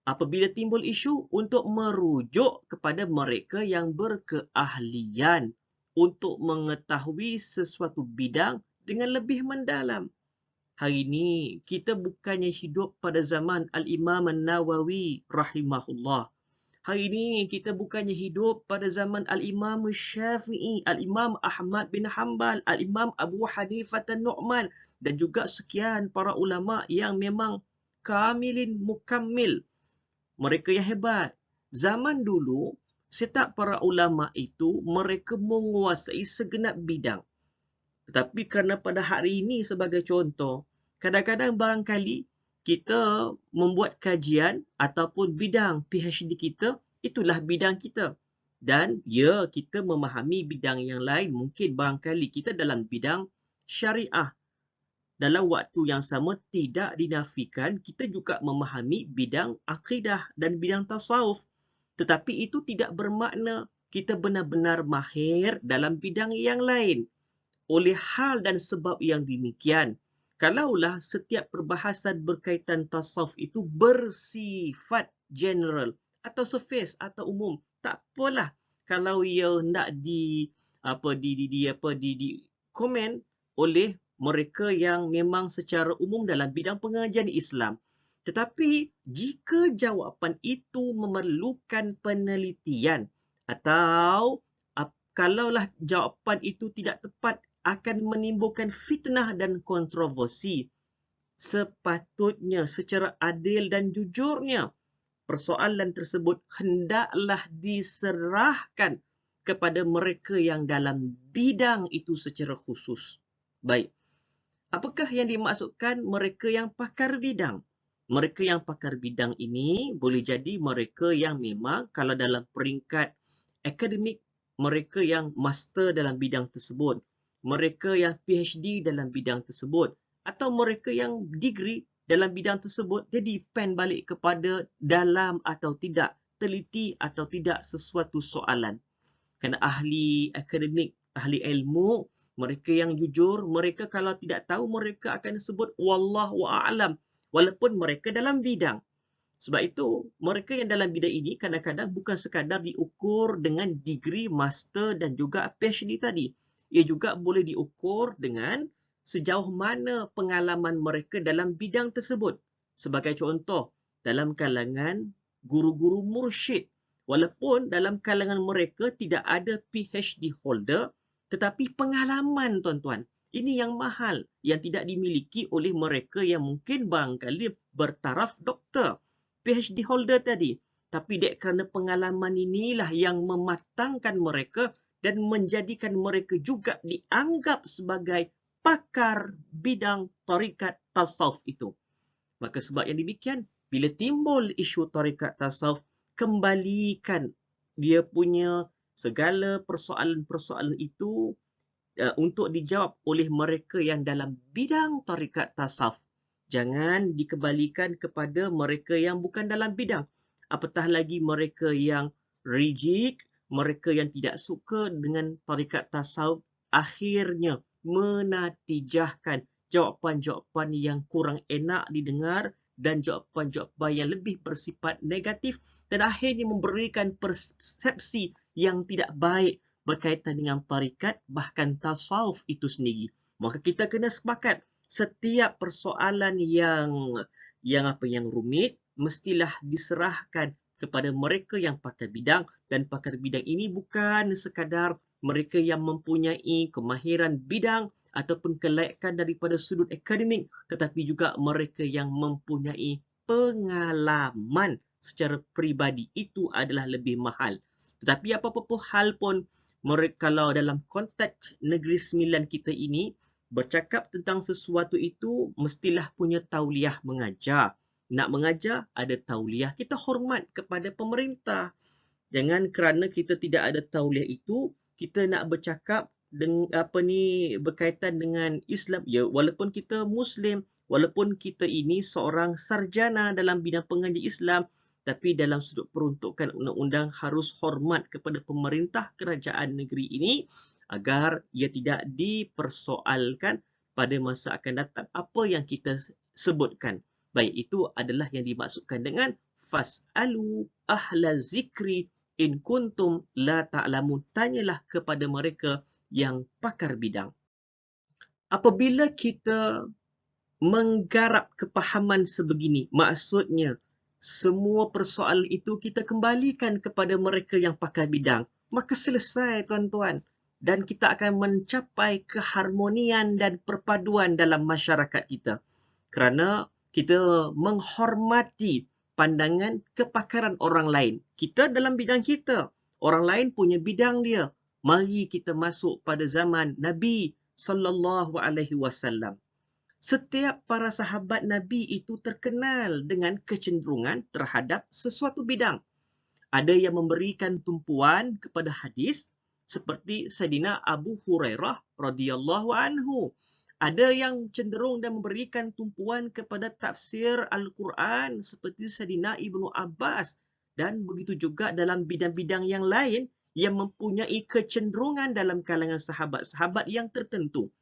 apabila timbul isu untuk merujuk kepada mereka yang berkeahlian untuk mengetahui sesuatu bidang dengan lebih mendalam. Hari ini kita bukannya hidup pada zaman Al-Imam An-Nawawi rahimahullah. Hari ini kita bukannya hidup pada zaman Al-Imam Syafi'i, Al-Imam Ahmad bin Hanbal, Al-Imam Abu Hanifah An-Nu'man dan juga sekian para ulama yang memang kamilin mukammil. Mereka yang hebat. Zaman dulu, setiap para ulama itu mereka menguasai segenap bidang. Tetapi kerana pada hari ini sebagai contoh, kadang-kadang barangkali kita membuat kajian ataupun bidang PhD kita, itulah bidang kita. Dan ya, kita memahami bidang yang lain. Mungkin barangkali kita dalam bidang syariah. Dalam waktu yang sama tidak dinafikan, kita juga memahami bidang akidah dan bidang tasawuf. Tetapi itu tidak bermakna kita benar-benar mahir dalam bidang yang lain. Oleh hal dan sebab yang demikian, kalaulah setiap perbahasan berkaitan tasawuf itu bersifat general atau surface atau umum, tak apalah kalau ia hendak di komen oleh mereka yang memang secara umum dalam bidang pengajian Islam. Tetapi jika jawapan itu memerlukan penelitian atau kalaulah jawapan itu tidak tepat akan menimbulkan fitnah dan kontroversi. Sepatutnya secara adil dan jujurnya, persoalan tersebut hendaklah diserahkan kepada mereka yang dalam bidang itu secara khusus. Baik, apakah yang dimaksudkan mereka yang pakar bidang? Mereka yang pakar bidang ini boleh jadi mereka yang memang kalau dalam peringkat akademik, mereka yang master dalam bidang tersebut, mereka yang PhD dalam bidang tersebut, atau mereka yang degree dalam bidang tersebut. Dia depend balik kepada dalam atau tidak, teliti atau tidak sesuatu soalan. Kerana ahli akademik, ahli ilmu, mereka yang jujur, mereka kalau tidak tahu, mereka akan sebut wallahu a'lam, walaupun mereka dalam bidang. Sebab itu, mereka yang dalam bidang ini kadang-kadang bukan sekadar diukur dengan degree, master dan juga PhD tadi. Ia juga boleh diukur dengan sejauh mana pengalaman mereka dalam bidang tersebut. Sebagai contoh, dalam kalangan guru-guru mursyid, walaupun dalam kalangan mereka tidak ada PhD holder, tetapi pengalaman tuan-tuan, ini yang mahal, yang tidak dimiliki oleh mereka yang mungkin barangkali bertaraf doktor, PhD holder tadi. Tapi dek kerana pengalaman inilah yang mematangkan mereka dan menjadikan mereka juga dianggap sebagai pakar bidang tarikat tasawuf itu. Maka sebab yang demikian, bila timbul isu tarikat tasawuf, kembalikan dia punya segala persoalan-persoalan itu untuk dijawab oleh mereka yang dalam bidang tarikat tasawuf. Jangan dikembalikan kepada mereka yang bukan dalam bidang. Apatah lagi mereka yang rigid, mereka yang tidak suka dengan tarikat tasawuf, akhirnya menatijahkan jawapan-jawapan yang kurang enak didengar dan jawapan-jawapan yang lebih bersifat negatif dan akhirnya memberikan persepsi yang tidak baik berkaitan dengan tarikat bahkan tasawuf itu sendiri. Maka kita kena sepakat setiap persoalan yang rumit mestilah diserahkan kepada mereka yang pakar bidang, dan pakar bidang ini bukan sekadar mereka yang mempunyai kemahiran bidang ataupun kelayakan daripada sudut akademik, tetapi juga mereka yang mempunyai pengalaman secara peribadi. Itu adalah lebih mahal. Tetapi apa-apa hal pun, mereka kalau dalam konteks Negeri Sembilan kita ini bercakap tentang sesuatu itu, mestilah punya tauliah mengajar. Nak mengajar, ada tauliah. Kita hormat kepada pemerintah. Jangan kerana kita tidak ada tauliah itu, kita nak bercakap berkaitan dengan Islam. Ya, walaupun kita Muslim, walaupun kita ini seorang sarjana dalam bidang pengajar Islam, tapi dalam sudut peruntukan undang-undang harus hormat kepada pemerintah kerajaan negeri ini agar ia tidak dipersoalkan pada masa akan datang apa yang kita sebutkan. Baik, itu adalah yang dimaksudkan dengan fas'alu ahla zikri in kuntum la ta'lamun. Tanyalah kepada mereka yang pakar bidang. Apabila kita menggarap kepahaman sebegini, maksudnya semua persoalan itu kita kembalikan kepada mereka yang pakar bidang, maka selesai tuan-tuan. Dan kita akan mencapai keharmonian dan perpaduan dalam masyarakat kita. Kerana kita menghormati pandangan kepakaran orang lain. Kita dalam bidang kita, orang lain punya bidang dia. Mari kita masuk pada zaman Nabi SAW. Setiap para sahabat Nabi itu terkenal dengan kecenderungan terhadap sesuatu bidang. Ada yang memberikan tumpuan kepada hadis seperti Sayyidina Abu Hurairah radhiyallahu anhu. Ada yang cenderung dan memberikan tumpuan kepada tafsir Al-Quran seperti Sayyidina Ibnu Abbas, dan begitu juga dalam bidang-bidang yang lain yang mempunyai kecenderungan dalam kalangan sahabat-sahabat yang tertentu.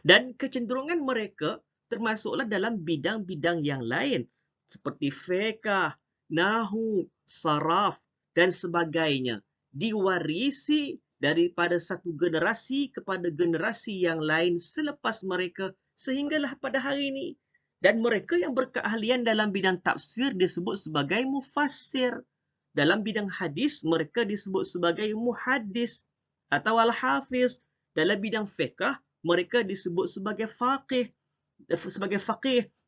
Dan kecenderungan mereka termasuklah dalam bidang-bidang yang lain seperti fiqh, nahu, saraf dan sebagainya. Diwarisi daripada satu generasi kepada generasi yang lain selepas mereka sehinggalah pada hari ini. Dan mereka yang berkeahlian dalam bidang tafsir disebut sebagai mufassir. Dalam bidang hadis mereka disebut sebagai muhaddis atau al-hafiz. Dalam bidang fiqh mereka disebut sebagai faqih.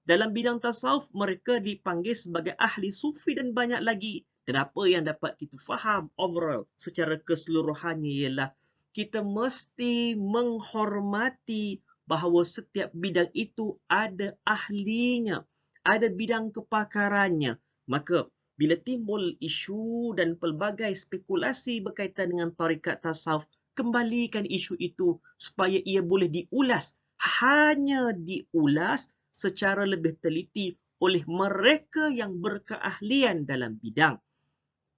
Dalam bidang tasawuf mereka dipanggil sebagai ahli sufi dan banyak lagi. Dan apa yang dapat kita faham overall secara keseluruhannya ialah kita mesti menghormati bahawa setiap bidang itu ada ahlinya, ada bidang kepakarannya. Maka bila timbul isu dan pelbagai spekulasi berkaitan dengan tarikat tasawuf, kembalikan isu itu supaya ia boleh diulas. Hanya diulas secara lebih teliti oleh mereka yang berkeahlian dalam bidang.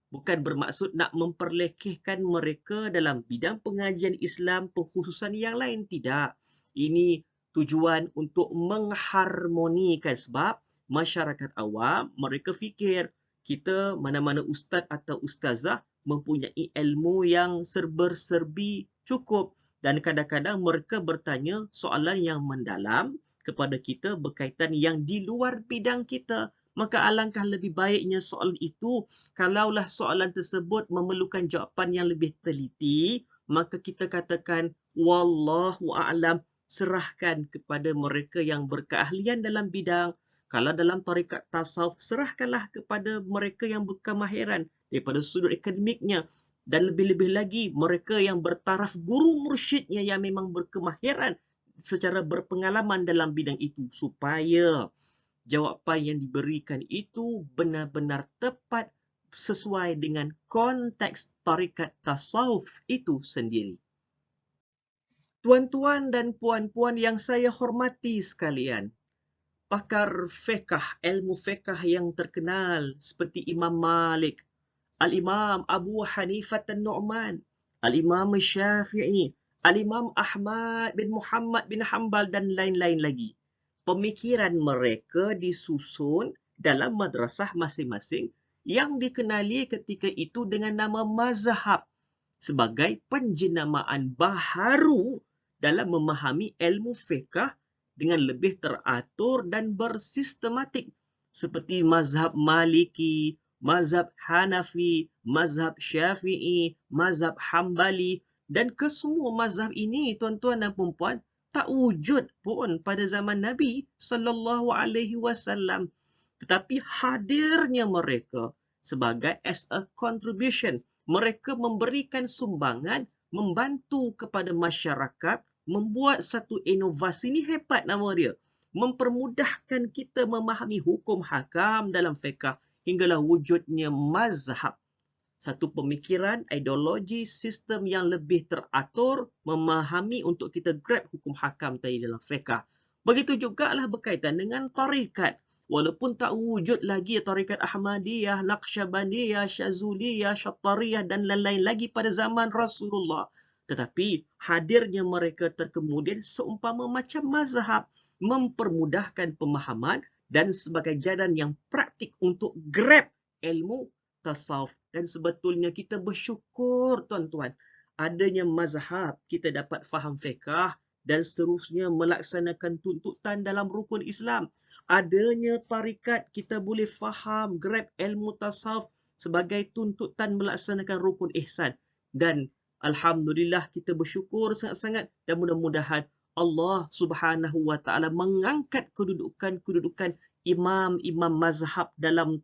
Bukan bermaksud nak memperlekehkan mereka dalam bidang pengajian Islam, pengkhususan yang lain. Tidak. Ini tujuan untuk mengharmonikan sebab masyarakat awam, mereka fikir kita mana-mana ustaz atau ustazah mempunyai ilmu yang serba-serbi cukup. Dan kadang-kadang mereka bertanya soalan yang mendalam kepada kita berkaitan yang di luar bidang kita. Maka alangkah lebih baiknya soalan itu, kalaulah soalan tersebut memerlukan jawapan yang lebih teliti, maka kita katakan, wallahu a'lam, serahkan kepada mereka yang berkeahlian dalam bidang. Kalau dalam tarikat tasawuf, serahkanlah kepada mereka yang berkemahiran daripada sudut akademiknya. Dan lebih-lebih lagi, mereka yang bertaraf guru mursyidnya yang memang berkemahiran secara berpengalaman dalam bidang itu, supaya jawapan yang diberikan itu benar-benar tepat sesuai dengan konteks tarikat tasawuf itu sendiri. Tuan-tuan dan puan-puan yang saya hormati sekalian, pakar fiqh, ilmu fiqh yang terkenal seperti Imam Malik, Al-Imam Abu Hanifah An-Nu'man, Al-Imam Syafi'i, Al-Imam Ahmad bin Muhammad bin Hanbal dan lain-lain lagi. Pemikiran mereka disusun dalam madrasah masing-masing yang dikenali ketika itu dengan nama mazhab. sebagai penjenamaan baharu dalam memahami ilmu fiqh dengan lebih teratur dan bersistematik seperti mazhab Maliki, mazhab Hanafi, mazhab Syafi'i, mazhab Hambali, dan kesemua mazhab ini tuan-tuan dan puan-puan tak wujud pun pada zaman Nabi sallallahu alaihi wasallam, tetapi hadirnya mereka sebagai as a contribution, mereka memberikan sumbangan membantu kepada masyarakat membuat satu inovasi. Ini hebat nama dia, mempermudahkan kita memahami hukum hakam dalam fiqh hinggalah wujudnya mazhab, satu pemikiran, ideologi, sistem yang lebih teratur memahami untuk kita grab hukum hakam tadi dalam fiqh. Begitu jugalah berkaitan dengan tarikat. Walaupun tak wujud lagi tarikat Ahmadiyah, Naqsyabandiyah, Syazuliyah, Syattariyah dan lain-lain lagi pada zaman Rasulullah, tetapi hadirnya mereka terkemudian seumpama macam mazhab, mempermudahkan pemahaman dan sebagai jalan yang praktik untuk grab ilmu tasawuf. Dan sebetulnya kita bersyukur tuan-tuan, adanya mazhab kita dapat faham fiqh dan seterusnya melaksanakan tuntutan dalam rukun Islam. Adanya tarikat kita boleh faham, grab ilmu tasawuf sebagai tuntutan melaksanakan rukun ihsan. Dan alhamdulillah kita bersyukur sangat-sangat dan mudah-mudahan Allah Subhanahu wa taala mengangkat kedudukan imam-imam mazhab dalam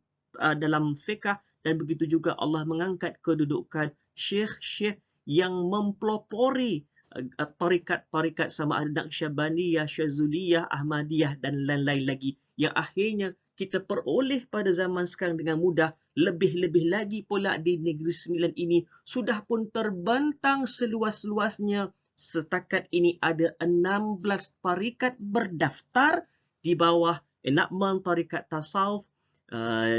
fiqh, dan begitu juga Allah mengangkat kedudukan syekh-syekh yang mempelopori tarikat-tarikat sama ada Naqsyabandiyah, Syazuliyah, Ahmadiyah dan lain-lain lagi, yang akhirnya kita peroleh pada zaman sekarang dengan mudah. Lebih-lebih lagi pula di Negeri Sembilan ini sudah pun terbentang seluas-luasnya. Setakat ini ada 16 tarikat berdaftar di bawah enakmen tarikat tasawuf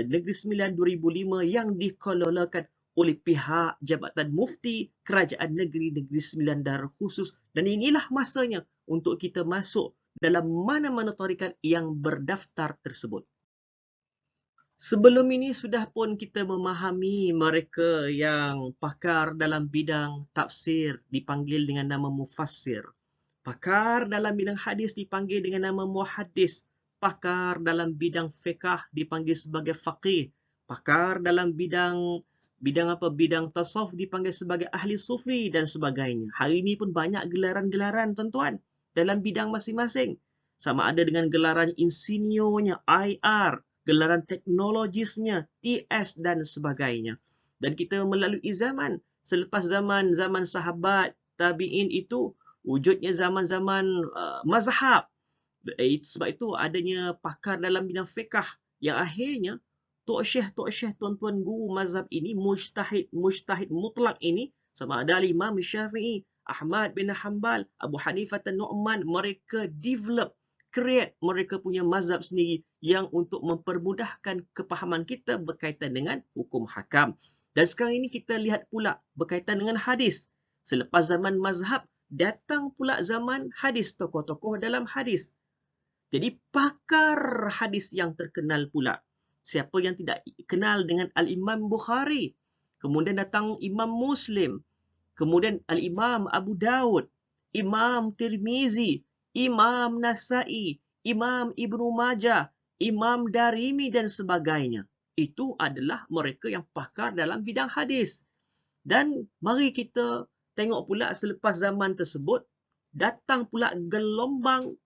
Negeri Sembilan 2005 yang dikelolakan oleh pihak Jabatan Mufti Kerajaan Negeri Sembilan Darul Khusus. Dan inilah masanya untuk kita masuk dalam mana-mana tarikat yang berdaftar tersebut. Sebelum ini sudah pun kita memahami mereka yang pakar dalam bidang tafsir dipanggil dengan nama mufassir. Pakar dalam bidang hadis dipanggil dengan nama muhaddis. Pakar dalam bidang fiqh dipanggil sebagai faqih. Pakar dalam bidang tasawuf dipanggil sebagai ahli sufi dan sebagainya. Hari ini pun banyak gelaran-gelaran tuan-tuan dalam bidang masing-masing. Sama ada dengan gelaran insinionya, IR, gelaran teknologisnya, TS dan sebagainya. Dan kita melalui zaman, selepas zaman sahabat, tabi'in itu, wujudnya zaman-zaman mazhab. Sebab itu adanya pakar dalam bidang fiqh yang akhirnya Tok Syekh tuan-tuan guru mazhab ini, mujtahid mutlak ini, sama ada Imam Syafi'i, Ahmad bin Hanbal, Abu Hanifah An-Nu'man, mereka develop, create mereka punya mazhab sendiri yang untuk mempermudahkan kepahaman kita berkaitan dengan hukum hakam. Dan sekarang ini kita lihat pula berkaitan dengan hadis. Selepas zaman mazhab, datang pula zaman hadis, tokoh-tokoh dalam hadis. Jadi pakar hadis yang terkenal pula. Siapa yang tidak kenal dengan Al-Imam Bukhari? Kemudian datang Imam Muslim. Kemudian Al-Imam Abu Daud, Imam Tirmizi, Imam Nasa'i, Imam Ibnu Majah, Imam Darimi dan sebagainya. Itu adalah mereka yang pakar dalam bidang hadis. Dan mari kita tengok pula selepas zaman tersebut, datang pula gelombang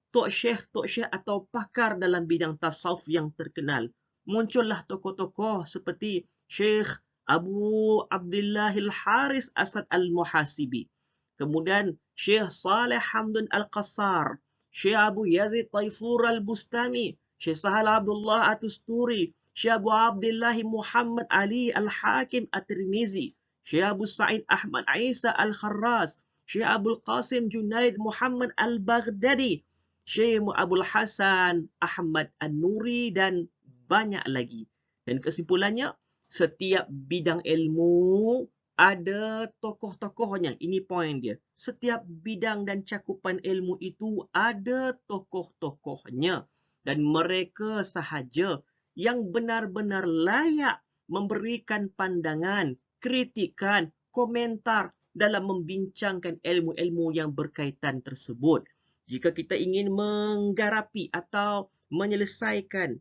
Tok Syekh atau pakar dalam bidang tasawuf yang terkenal. Muncullah tokoh-tokoh seperti Syekh Abu Abdullah Al-Haris Asad Al-Muhasibi. Kemudian Syekh Saleh Hamdan Al-Qassar, Syekh Abu Yazid Taifur Al-Bustami, Syekh Sahal Abdullah At-Tusturi, Syekh Abu Abdullah Muhammad Ali Al-Hakim At-Tirmizi, Syekh Abu Sa'id Ahmad Isa Al-Kharras, Syekh Abdul Qasim Junaid Muhammad Al-Baghdadi, Syekh Abdul Hasan Ahmad An-Nuri dan banyak lagi. Dan kesimpulannya, setiap bidang ilmu ada tokoh-tokohnya. Ini poin dia. Setiap bidang dan cakupan ilmu itu ada tokoh-tokohnya. Dan mereka sahaja yang benar-benar layak memberikan pandangan, kritikan, berkomentar dalam membincangkan ilmu-ilmu yang berkaitan tersebut. Jika kita ingin menggarapi atau menyelesaikan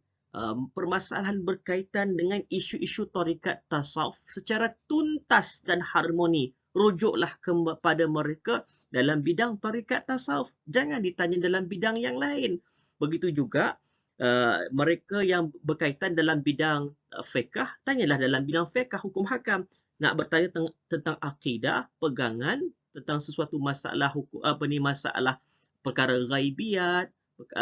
permasalahan berkaitan dengan isu-isu tarikat tasawuf secara tuntas dan harmoni, rujuklah kepada mereka dalam bidang tarikat tasawuf. Jangan ditanya dalam bidang yang lain. Begitu juga mereka yang berkaitan dalam bidang fiqh, tanyalah dalam bidang fiqh hukum hakam. Nak bertanya tentang akidah, pegangan, tentang sesuatu masalah hukum, masalah perkara ghaibiyat,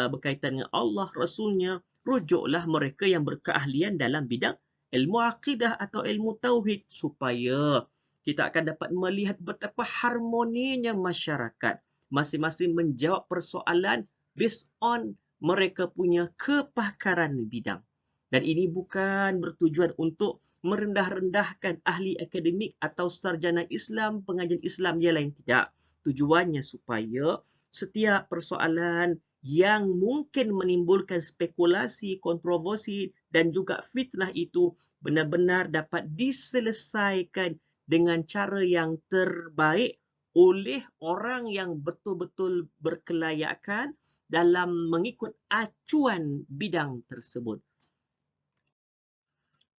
berkaitan dengan Allah, Rasulnya, rujuklah mereka yang berkeahlian dalam bidang ilmu akidah atau ilmu tauhid supaya kita akan dapat melihat betapa harmoninya masyarakat masing-masing menjawab persoalan based on mereka punya kepakaran bidang. Dan ini bukan bertujuan untuk merendah-rendahkan ahli akademik atau sarjana Islam, pengajian Islam yang lain. Tidak. Tujuannya supaya setiap persoalan yang mungkin menimbulkan spekulasi, kontroversi dan juga fitnah itu benar-benar dapat diselesaikan dengan cara yang terbaik oleh orang yang betul-betul berkelayakan dalam mengikut acuan bidang tersebut.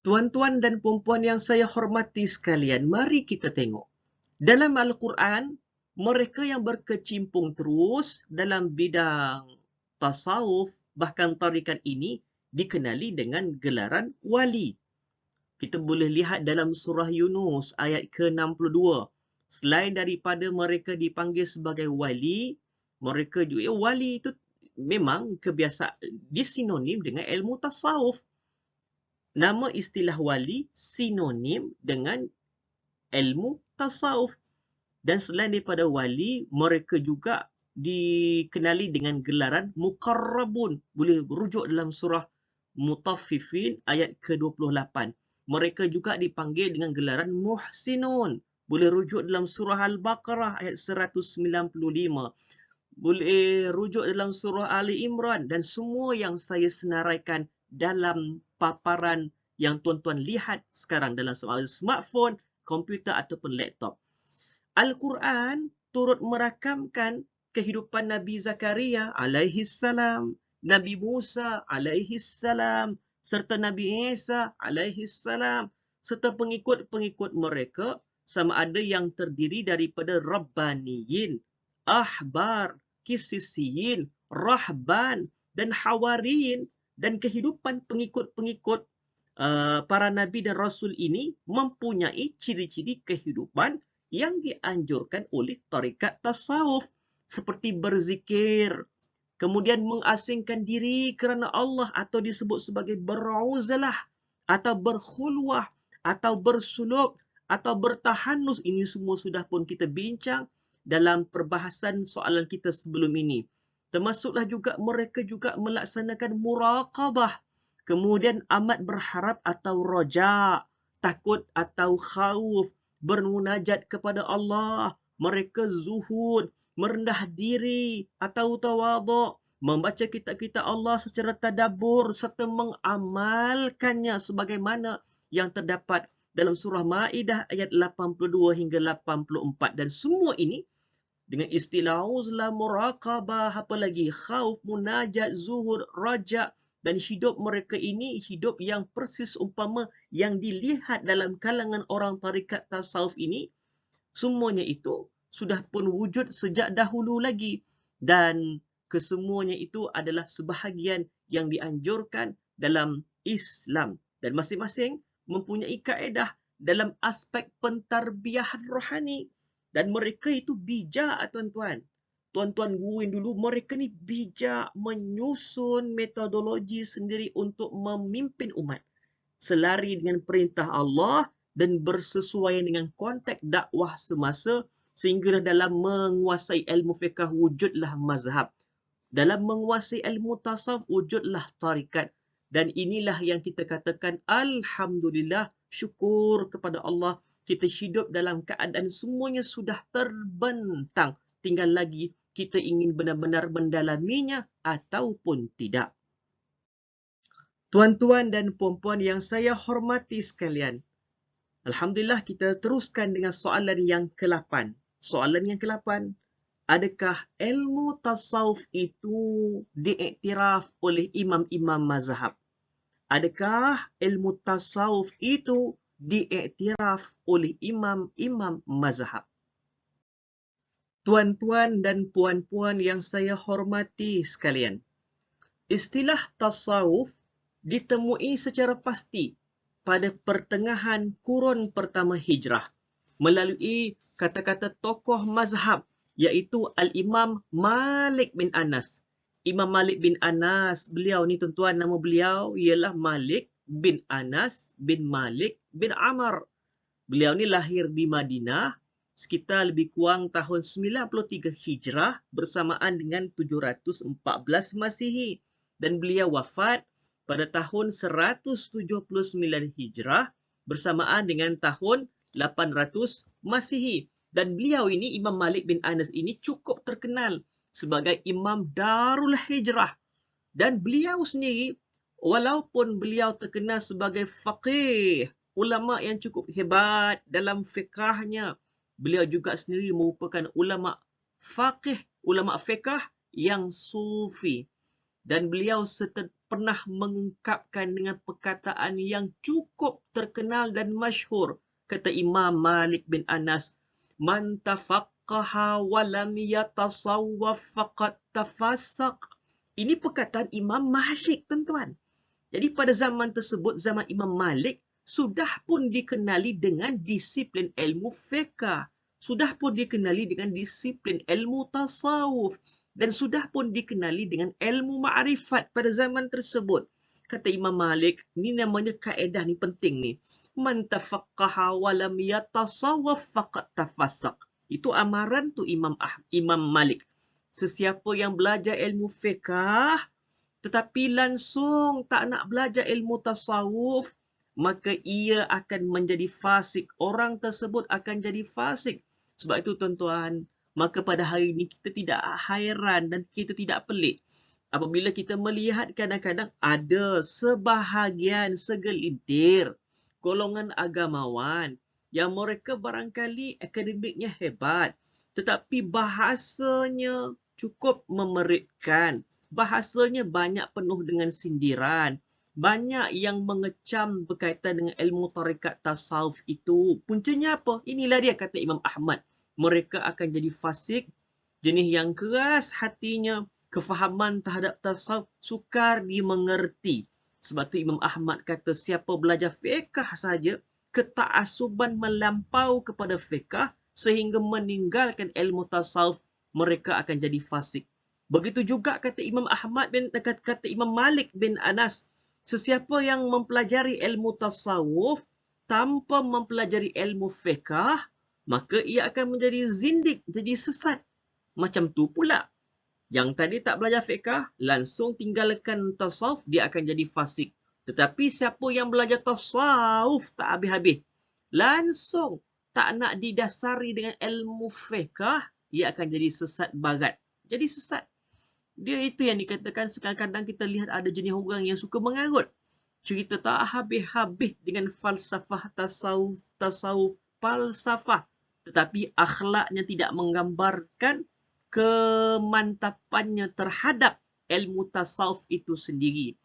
Tuan-tuan dan puan-puan yang saya hormati sekalian, mari kita tengok. Dalam Al-Quran, mereka yang berkecimpung terus dalam bidang tasawuf, bahkan tarikat ini, dikenali dengan gelaran wali. Kita boleh lihat dalam surah Yunus ayat ke-62. Selain daripada mereka dipanggil sebagai wali, mereka juga, wali itu memang kebiasaan, disinonim dengan ilmu tasawuf. Nama istilah wali sinonim dengan ilmu tasawuf. Dan selain daripada wali, mereka juga dikenali dengan gelaran muqarrabun. Boleh rujuk dalam surah Mutaffifin ayat ke-28. Mereka juga dipanggil dengan gelaran muhsinun. Boleh rujuk dalam surah Al-Baqarah ayat 195. Boleh rujuk dalam surah Ali Imran. Dan semua yang saya senaraikan dalam paparan yang tuan-tuan lihat sekarang dalam smartphone, komputer ataupun laptop. Al-Quran turut merakamkan kehidupan Nabi Zakaria alaihi salam, Nabi Musa alaihi salam, serta Nabi Isa alaihi salam, serta pengikut-pengikut mereka sama ada yang terdiri daripada Rabbaniyin, Ahbar, Kisisiyin, Rahban dan Hawariyin, dan kehidupan pengikut-pengikut para Nabi dan Rasul ini mempunyai ciri-ciri kehidupan yang dianjurkan oleh tarikat tasawuf seperti berzikir, kemudian mengasingkan diri kerana Allah atau disebut sebagai ber'uzalah atau berkhulwah atau bersuluk atau bertahanus. Ini semua sudah pun kita bincang dalam perbahasan soalan kita sebelum ini. Termasuklah juga mereka juga melaksanakan muraqabah, kemudian amat berharap atau roja, takut atau khauf, bermunajat kepada Allah, mereka zuhud, merendah diri atau tawaduk, membaca kitab-kitab Allah secara tadabbur serta mengamalkannya sebagaimana yang terdapat dalam surah Maidah ayat 82 hingga 84. Dan semua ini dengan istilah uzlah, muraqabah, apa lagi, khauf, munajat, zuhud, raja. Dan hidup mereka ini hidup yang persis umpama yang dilihat dalam kalangan orang tarikat tasawuf ini. Semuanya itu sudah pun wujud sejak dahulu lagi. Dan kesemuanya itu adalah sebahagian yang dianjurkan dalam Islam. Dan masing-masing mempunyai kaedah dalam aspek pentarbiyahan rohani. Dan mereka itu bijak, tuan-tuan. Tuan-tuan guru yang dulu, mereka ni bijak menyusun metodologi sendiri untuk memimpin umat. Selari dengan perintah Allah dan bersesuaian dengan konteks dakwah semasa, sehingga dalam menguasai ilmu fiqh wujudlah mazhab. Dalam menguasai ilmu tasawuf wujudlah tarikat. Dan inilah yang kita katakan alhamdulillah, syukur kepada Allah, kita hidup dalam keadaan semuanya sudah terbentang. Tinggal lagi kita ingin benar-benar mendalaminya ataupun tidak. Tuan-tuan dan puan-puan yang saya hormati sekalian, Alhamdulillah, kita teruskan dengan soalan yang ke-8. Soalan yang ke-8. Adakah ilmu tasawuf itu diiktiraf oleh imam-imam mazhab? Adakah ilmu tasawuf itu diiktiraf oleh imam-imam mazhab? Tuan-tuan dan puan-puan yang saya hormati sekalian, istilah tasawuf ditemui secara pasti pada pertengahan kurun pertama hijrah melalui kata-kata tokoh mazhab iaitu Al-Imam Malik bin Anas. Imam Malik bin Anas, beliau ni tuan-tuan, nama beliau ialah Malik bin Anas bin Malik bin Amr. Beliau ni lahir di Madinah sekitar lebih kurang tahun 93 Hijrah bersamaan dengan 714 Masihi. Dan beliau wafat pada tahun 179 Hijrah bersamaan dengan tahun 800 Masihi. Dan beliau ini, Imam Malik bin Anas ini cukup terkenal sebagai Imam Darul Hijrah. Dan beliau sendiri, walaupun beliau terkenal sebagai faqih, ulama yang cukup hebat dalam fiqahnya, beliau juga sendiri merupakan ulama faqih, ulama fiqh yang sufi. Dan beliau pernah mengungkapkan dengan perkataan yang cukup terkenal dan masyhur. Kata Imam Malik bin Anas, "Man tafaqqaha wa lam yatasawwaf faqad tafassaq." Ini perkataan Imam Malik, tuan-tuan. Jadi pada zaman tersebut, zaman Imam Malik, sudah pun dikenali dengan disiplin ilmu fiqh. Sudah pun dikenali dengan disiplin ilmu tasawuf. Dan sudah pun dikenali dengan ilmu ma'rifat pada zaman tersebut. Kata Imam Malik, ni namanya kaedah ni penting ni. Man tafaqqaha wa lam yatasawwaf faqad tafassaq. Itu amaran tu Imam Malik. Sesiapa yang belajar ilmu fiqh tetapi langsung tak nak belajar ilmu tasawuf, maka ia akan menjadi fasik. Orang tersebut akan jadi fasik. Sebab itu tuan-tuan, maka pada hari ini kita tidak hairan dan kita tidak pelik apabila kita melihat kadang-kadang ada sebahagian segelintir golongan agamawan yang mereka barangkali akademiknya hebat, tetapi bahasanya cukup memeritkan. Bahasanya banyak penuh dengan sindiran. Banyak yang mengecam berkaitan dengan ilmu tarikat tasawuf itu. Puncanya apa? Inilah dia kata Imam Ahmad. Mereka akan jadi fasik, jenis yang keras hatinya, kefahaman terhadap tasawuf sukar dimengerti. Sebab tu Imam Ahmad kata siapa belajar fiqh saja, keta'asuban melampau kepada fiqh sehingga meninggalkan ilmu tasawuf, mereka akan jadi fasik. Begitu juga kata Imam Imam Malik bin Anas, sesiapa yang mempelajari ilmu tasawuf tanpa mempelajari ilmu fiqh, maka ia akan menjadi zindik, jadi sesat. Macam tu pula. Yang tadi tak belajar fiqh, langsung tinggalkan tasawuf, dia akan jadi fasik. Tetapi siapa yang belajar tasawuf tak habis-habis, langsung tak nak didasari dengan ilmu fiqh, ia akan jadi sesat barat. Jadi sesat. Dia itu yang dikatakan kadang-kadang kita lihat ada jenis orang yang suka mengarut. Cerita tak habis-habis dengan falsafah tasawuf, falsafah. Tetapi akhlaknya tidak menggambarkan kemantapannya terhadap ilmu tasawuf itu sendiri.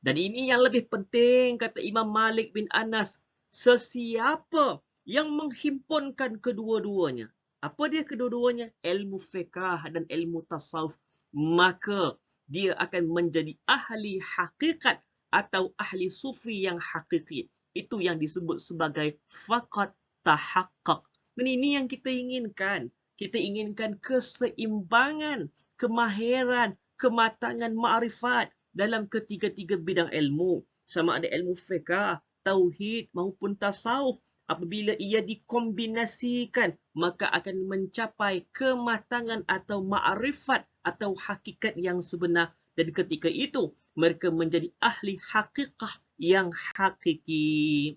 Dan ini yang lebih penting, kata Imam Malik bin Anas, sesiapa yang menghimpunkan kedua-duanya. Apa dia kedua-duanya? Ilmu fiqh dan ilmu tasawuf. Maka dia akan menjadi ahli hakikat atau ahli sufi yang hakiki. Itu yang disebut sebagai faqad tahaqqaq. Dan ini yang kita inginkan. Kita inginkan keseimbangan, kemahiran, kematangan ma'rifat dalam ketiga-tiga bidang ilmu. Sama ada ilmu fiqh, tauhid maupun tasawuf. Apabila ia dikombinasikan, maka akan mencapai kematangan atau ma'rifat atau hakikat yang sebenar. Dan ketika itu, mereka menjadi ahli hakikah yang hakiki.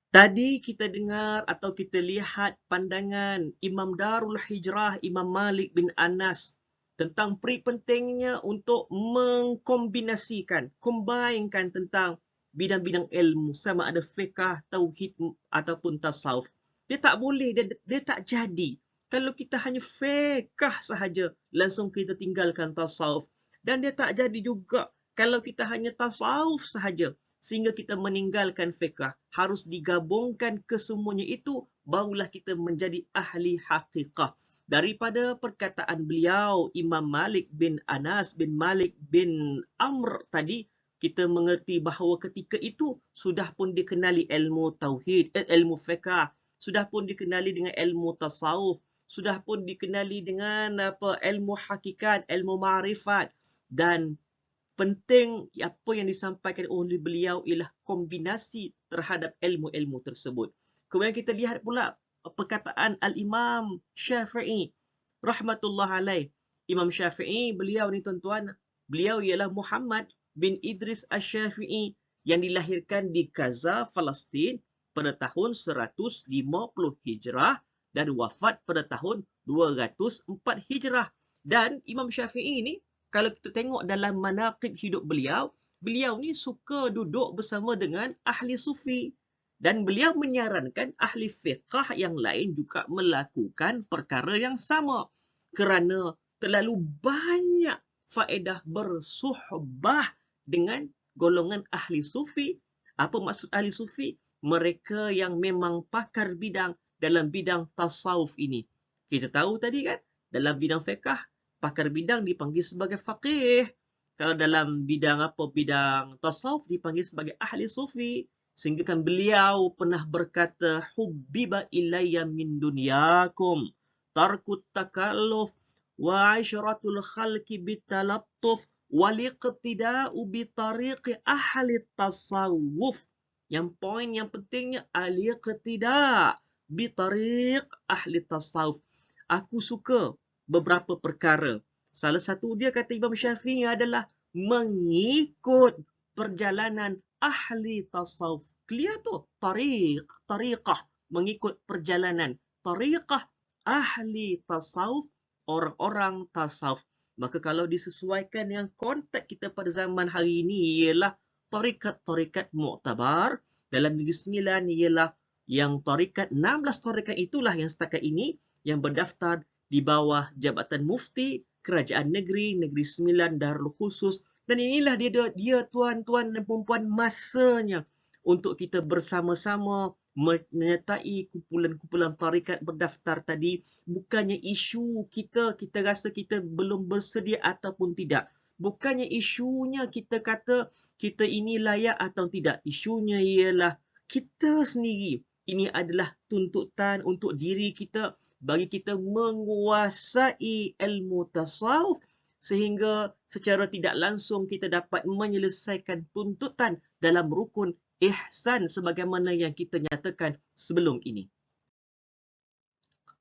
Tadi kita dengar atau kita lihat pandangan Imam Darul Hijrah, Imam Malik bin Anas tentang peri pentingnya untuk mengkombinasikan, combinekan tentang bidang-bidang ilmu sama ada fiqh, tauhid ataupun tasawuf. Dia tak boleh, dia tak jadi. Kalau kita hanya fiqh sahaja, langsung kita tinggalkan tasawuf. Dan dia tak jadi juga kalau kita hanya tasawuf sahaja, sehingga kita meninggalkan fiqh. Harus digabungkan kesemuanya itu, barulah kita menjadi ahli haqiqah. Daripada perkataan beliau, Imam Malik bin Anas bin Malik bin Amr tadi, kita mengerti bahawa ketika itu sudah pun dikenali ilmu tauhid, ilmu fiqh, sudah pun dikenali dengan ilmu tasawuf, sudah pun dikenali dengan ilmu hakikat, ilmu ma'rifat, dan penting apa yang disampaikan oleh beliau ialah kombinasi terhadap ilmu-ilmu tersebut. Kemudian kita lihat pula perkataan Al-Imam Syafi'i rahmatullah alaih. Imam Syafi'i, beliau ni tuan-tuan, beliau ialah Muhammad bin Idris Asy-Syafi'i yang dilahirkan di Gaza, Palestin pada tahun 150 Hijrah dan wafat pada tahun 204 Hijrah. Dan Imam Syafi'i ni, kalau kita tengok dalam manaqib hidup beliau, beliau ni suka duduk bersama dengan ahli sufi. Dan beliau menyarankan ahli fiqh yang lain juga melakukan perkara yang sama. Kerana terlalu banyak faedah bersuhbah dengan golongan ahli sufi. Apa maksud ahli sufi? Mereka yang memang pakar bidang dalam bidang tasawuf ini. Kita tahu tadi kan, dalam bidang fiqh, pakar bidang dipanggil sebagai faqih. Kalau dalam bidang bidang tasawuf dipanggil sebagai ahli sufi. Sehingga kan beliau pernah berkata, hubbiba ilayya min dunyakum tarkut takalluf wa aishratul khalqi bitalattuf waliqtida'u bitariqi ahli tasawuf. Yang poin yang pentingnya, aliqtida' bitariq ahli tasawuf. Aku suka beberapa perkara. Salah satu dia, kata Imam Syafi'i, adalah mengikut perjalanan ahli tasawuf. Clear tu? Tariqah. Mengikut perjalanan. Tariqah ahli tasawuf. Orang-orang tasawuf. Maka kalau disesuaikan yang konteks kita pada zaman hari ini ialah tarikat-tarikat mu'tabar. Dalam Negeri Sembilan ialah yang tarikat, 16 tarikat itulah yang setakat ini yang berdaftar di bawah Jabatan Mufti, Kerajaan Negeri, Negeri Sembilan, Darul Khusus. Dan inilah dia tuan-tuan dan puan-puan, masanya untuk kita bersama-sama menyertai kumpulan-kumpulan tarikat berdaftar tadi. Bukannya isu kita rasa kita belum bersedia ataupun tidak. Bukannya isunya kita kata kita ini layak atau tidak. Isunya ialah kita sendiri. Ini adalah tuntutan untuk diri kita, bagi kita menguasai ilmu tasawuf, sehingga secara tidak langsung kita dapat menyelesaikan tuntutan dalam rukun ihsan sebagaimana yang kita nyatakan sebelum ini.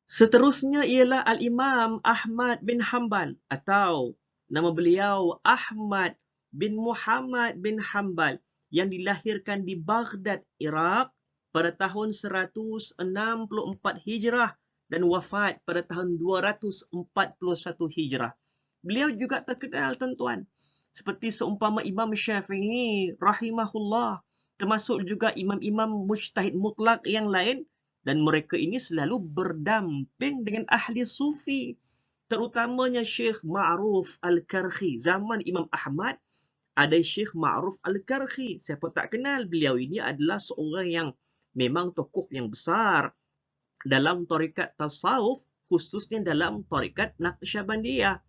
Seterusnya ialah Al-Imam Ahmad bin Hanbal, atau nama beliau Ahmad bin Muhammad bin Hanbal, yang dilahirkan di Baghdad, Iraq pada tahun 164 Hijrah dan wafat pada tahun 241 Hijrah. Beliau juga terkenal, tuan-tuan, seperti seumpama Imam Syafi'i rahimahullah, termasuk juga imam-imam mujtahid mutlak yang lain, dan mereka ini selalu berdamping dengan ahli sufi, terutamanya Syekh Ma'ruf Al-Karhi. Zaman Imam Ahmad ada Syekh Ma'ruf Al-Karhi. Siapa tak kenal, beliau ini adalah seorang yang memang tokoh yang besar dalam tarikat tasawuf, khususnya dalam tarikat Naqsyabandiyah.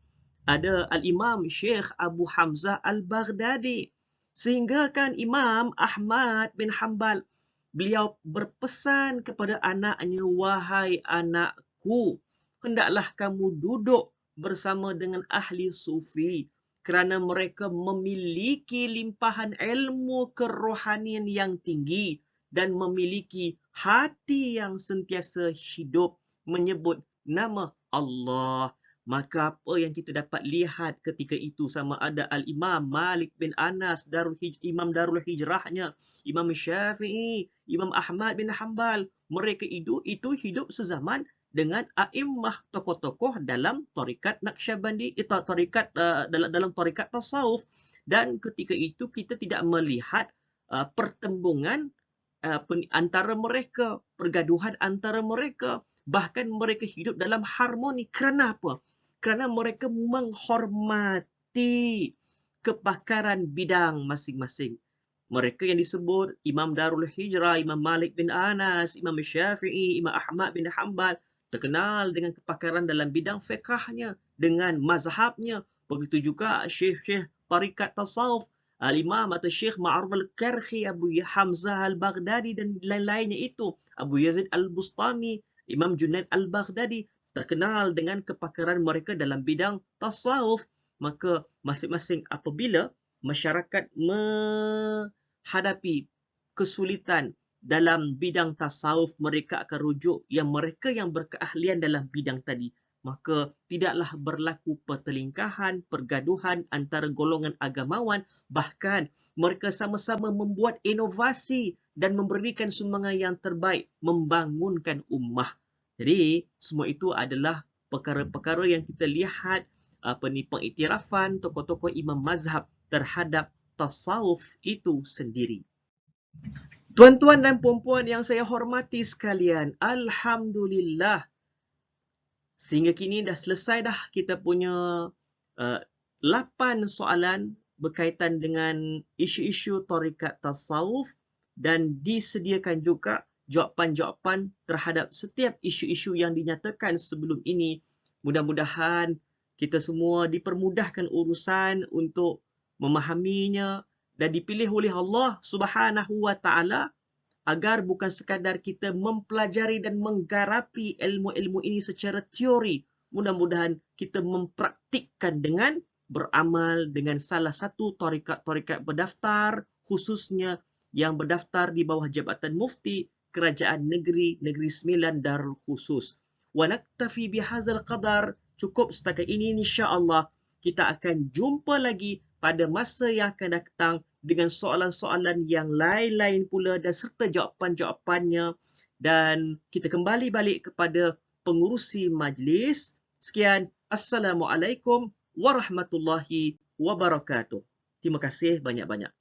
Ada Al-Imam Syekh Abu Hamzah Al-Baghdadi. Sehingga kan Imam Ahmad bin Hanbal, beliau berpesan kepada anaknya, wahai anakku, hendaklah kamu duduk bersama dengan ahli sufi, kerana mereka memiliki limpahan ilmu kerohanian yang tinggi dan memiliki hati yang sentiasa hidup menyebut nama Allah. Maka apa yang kita dapat lihat ketika itu, sama ada Al-Imam Malik bin Anas, Imam Darul Hijrahnya, Imam Syafi'i, Imam Ahmad bin Hanbal, mereka itu hidup sezaman dengan a'immah, tokoh-tokoh dalam tarikat Naqsyabandi, dalam tarikat tasawuf. Dan ketika itu kita tidak melihat pertembungan antara mereka, pergaduhan antara mereka, bahkan mereka hidup dalam harmoni. Kerana apa? Kerana mereka menghormati kepakaran bidang masing-masing. Mereka yang disebut Imam Darul Hijrah, Imam Malik bin Anas, Imam Syafi'i, Imam Ahmad bin Hanbal, terkenal dengan kepakaran dalam bidang fiqahnya, dengan mazhabnya. Begitu juga syekh-syekh tarikat tasawuf, Al-Imam atau Syekh Ma'ruf Al-Karhi, Abu Hamzah Al-Baghdadi dan lain-lainnya itu, Abu Yazid Al-Bustami, Imam Junaid Al-Baghdadi, terkenal dengan kepakaran mereka dalam bidang tasawuf. Maka masing-masing apabila masyarakat menghadapi kesulitan dalam bidang tasawuf, mereka akan rujuk yang mereka yang berkeahlian dalam bidang tadi. Maka tidaklah berlaku pertelingkahan, pergaduhan antara golongan agamawan. Bahkan mereka sama-sama membuat inovasi dan memberikan sumbangan yang terbaik, membangunkan ummah. Jadi semua itu adalah perkara-perkara yang kita lihat pengiktirafan tokoh-tokoh imam mazhab terhadap tasawuf itu sendiri. Tuan-tuan dan puan-puan yang saya hormati sekalian, alhamdulillah, sehingga kini dah selesai dah kita punya 8 soalan berkaitan dengan isu-isu tarikat tasawuf, dan disediakan juga jawapan-jawapan terhadap setiap isu-isu yang dinyatakan sebelum ini. Mudah-mudahan kita semua dipermudahkan urusan untuk memahaminya dan dipilih oleh Allah Subhanahu wa taala agar bukan sekadar kita mempelajari dan menggarapi ilmu-ilmu ini secara teori. Mudah-mudahan kita mempraktikkan dengan beramal dengan salah satu tarikat-tarikat berdaftar, khususnya yang berdaftar di bawah Jabatan Mufti Kerajaan Negeri Sembilan Darul Khusus. Wa naktafi bihadzal qadar. Cukup setakat ini, insya-Allah. Kita akan jumpa lagi pada masa yang akan datang dengan soalan-soalan yang lain-lain pula dan serta jawapan-jawapannya. Dan kita kembali balik kepada pengurusi majlis. Sekian. Assalamualaikum warahmatullahi wabarakatuh. Terima kasih banyak-banyak.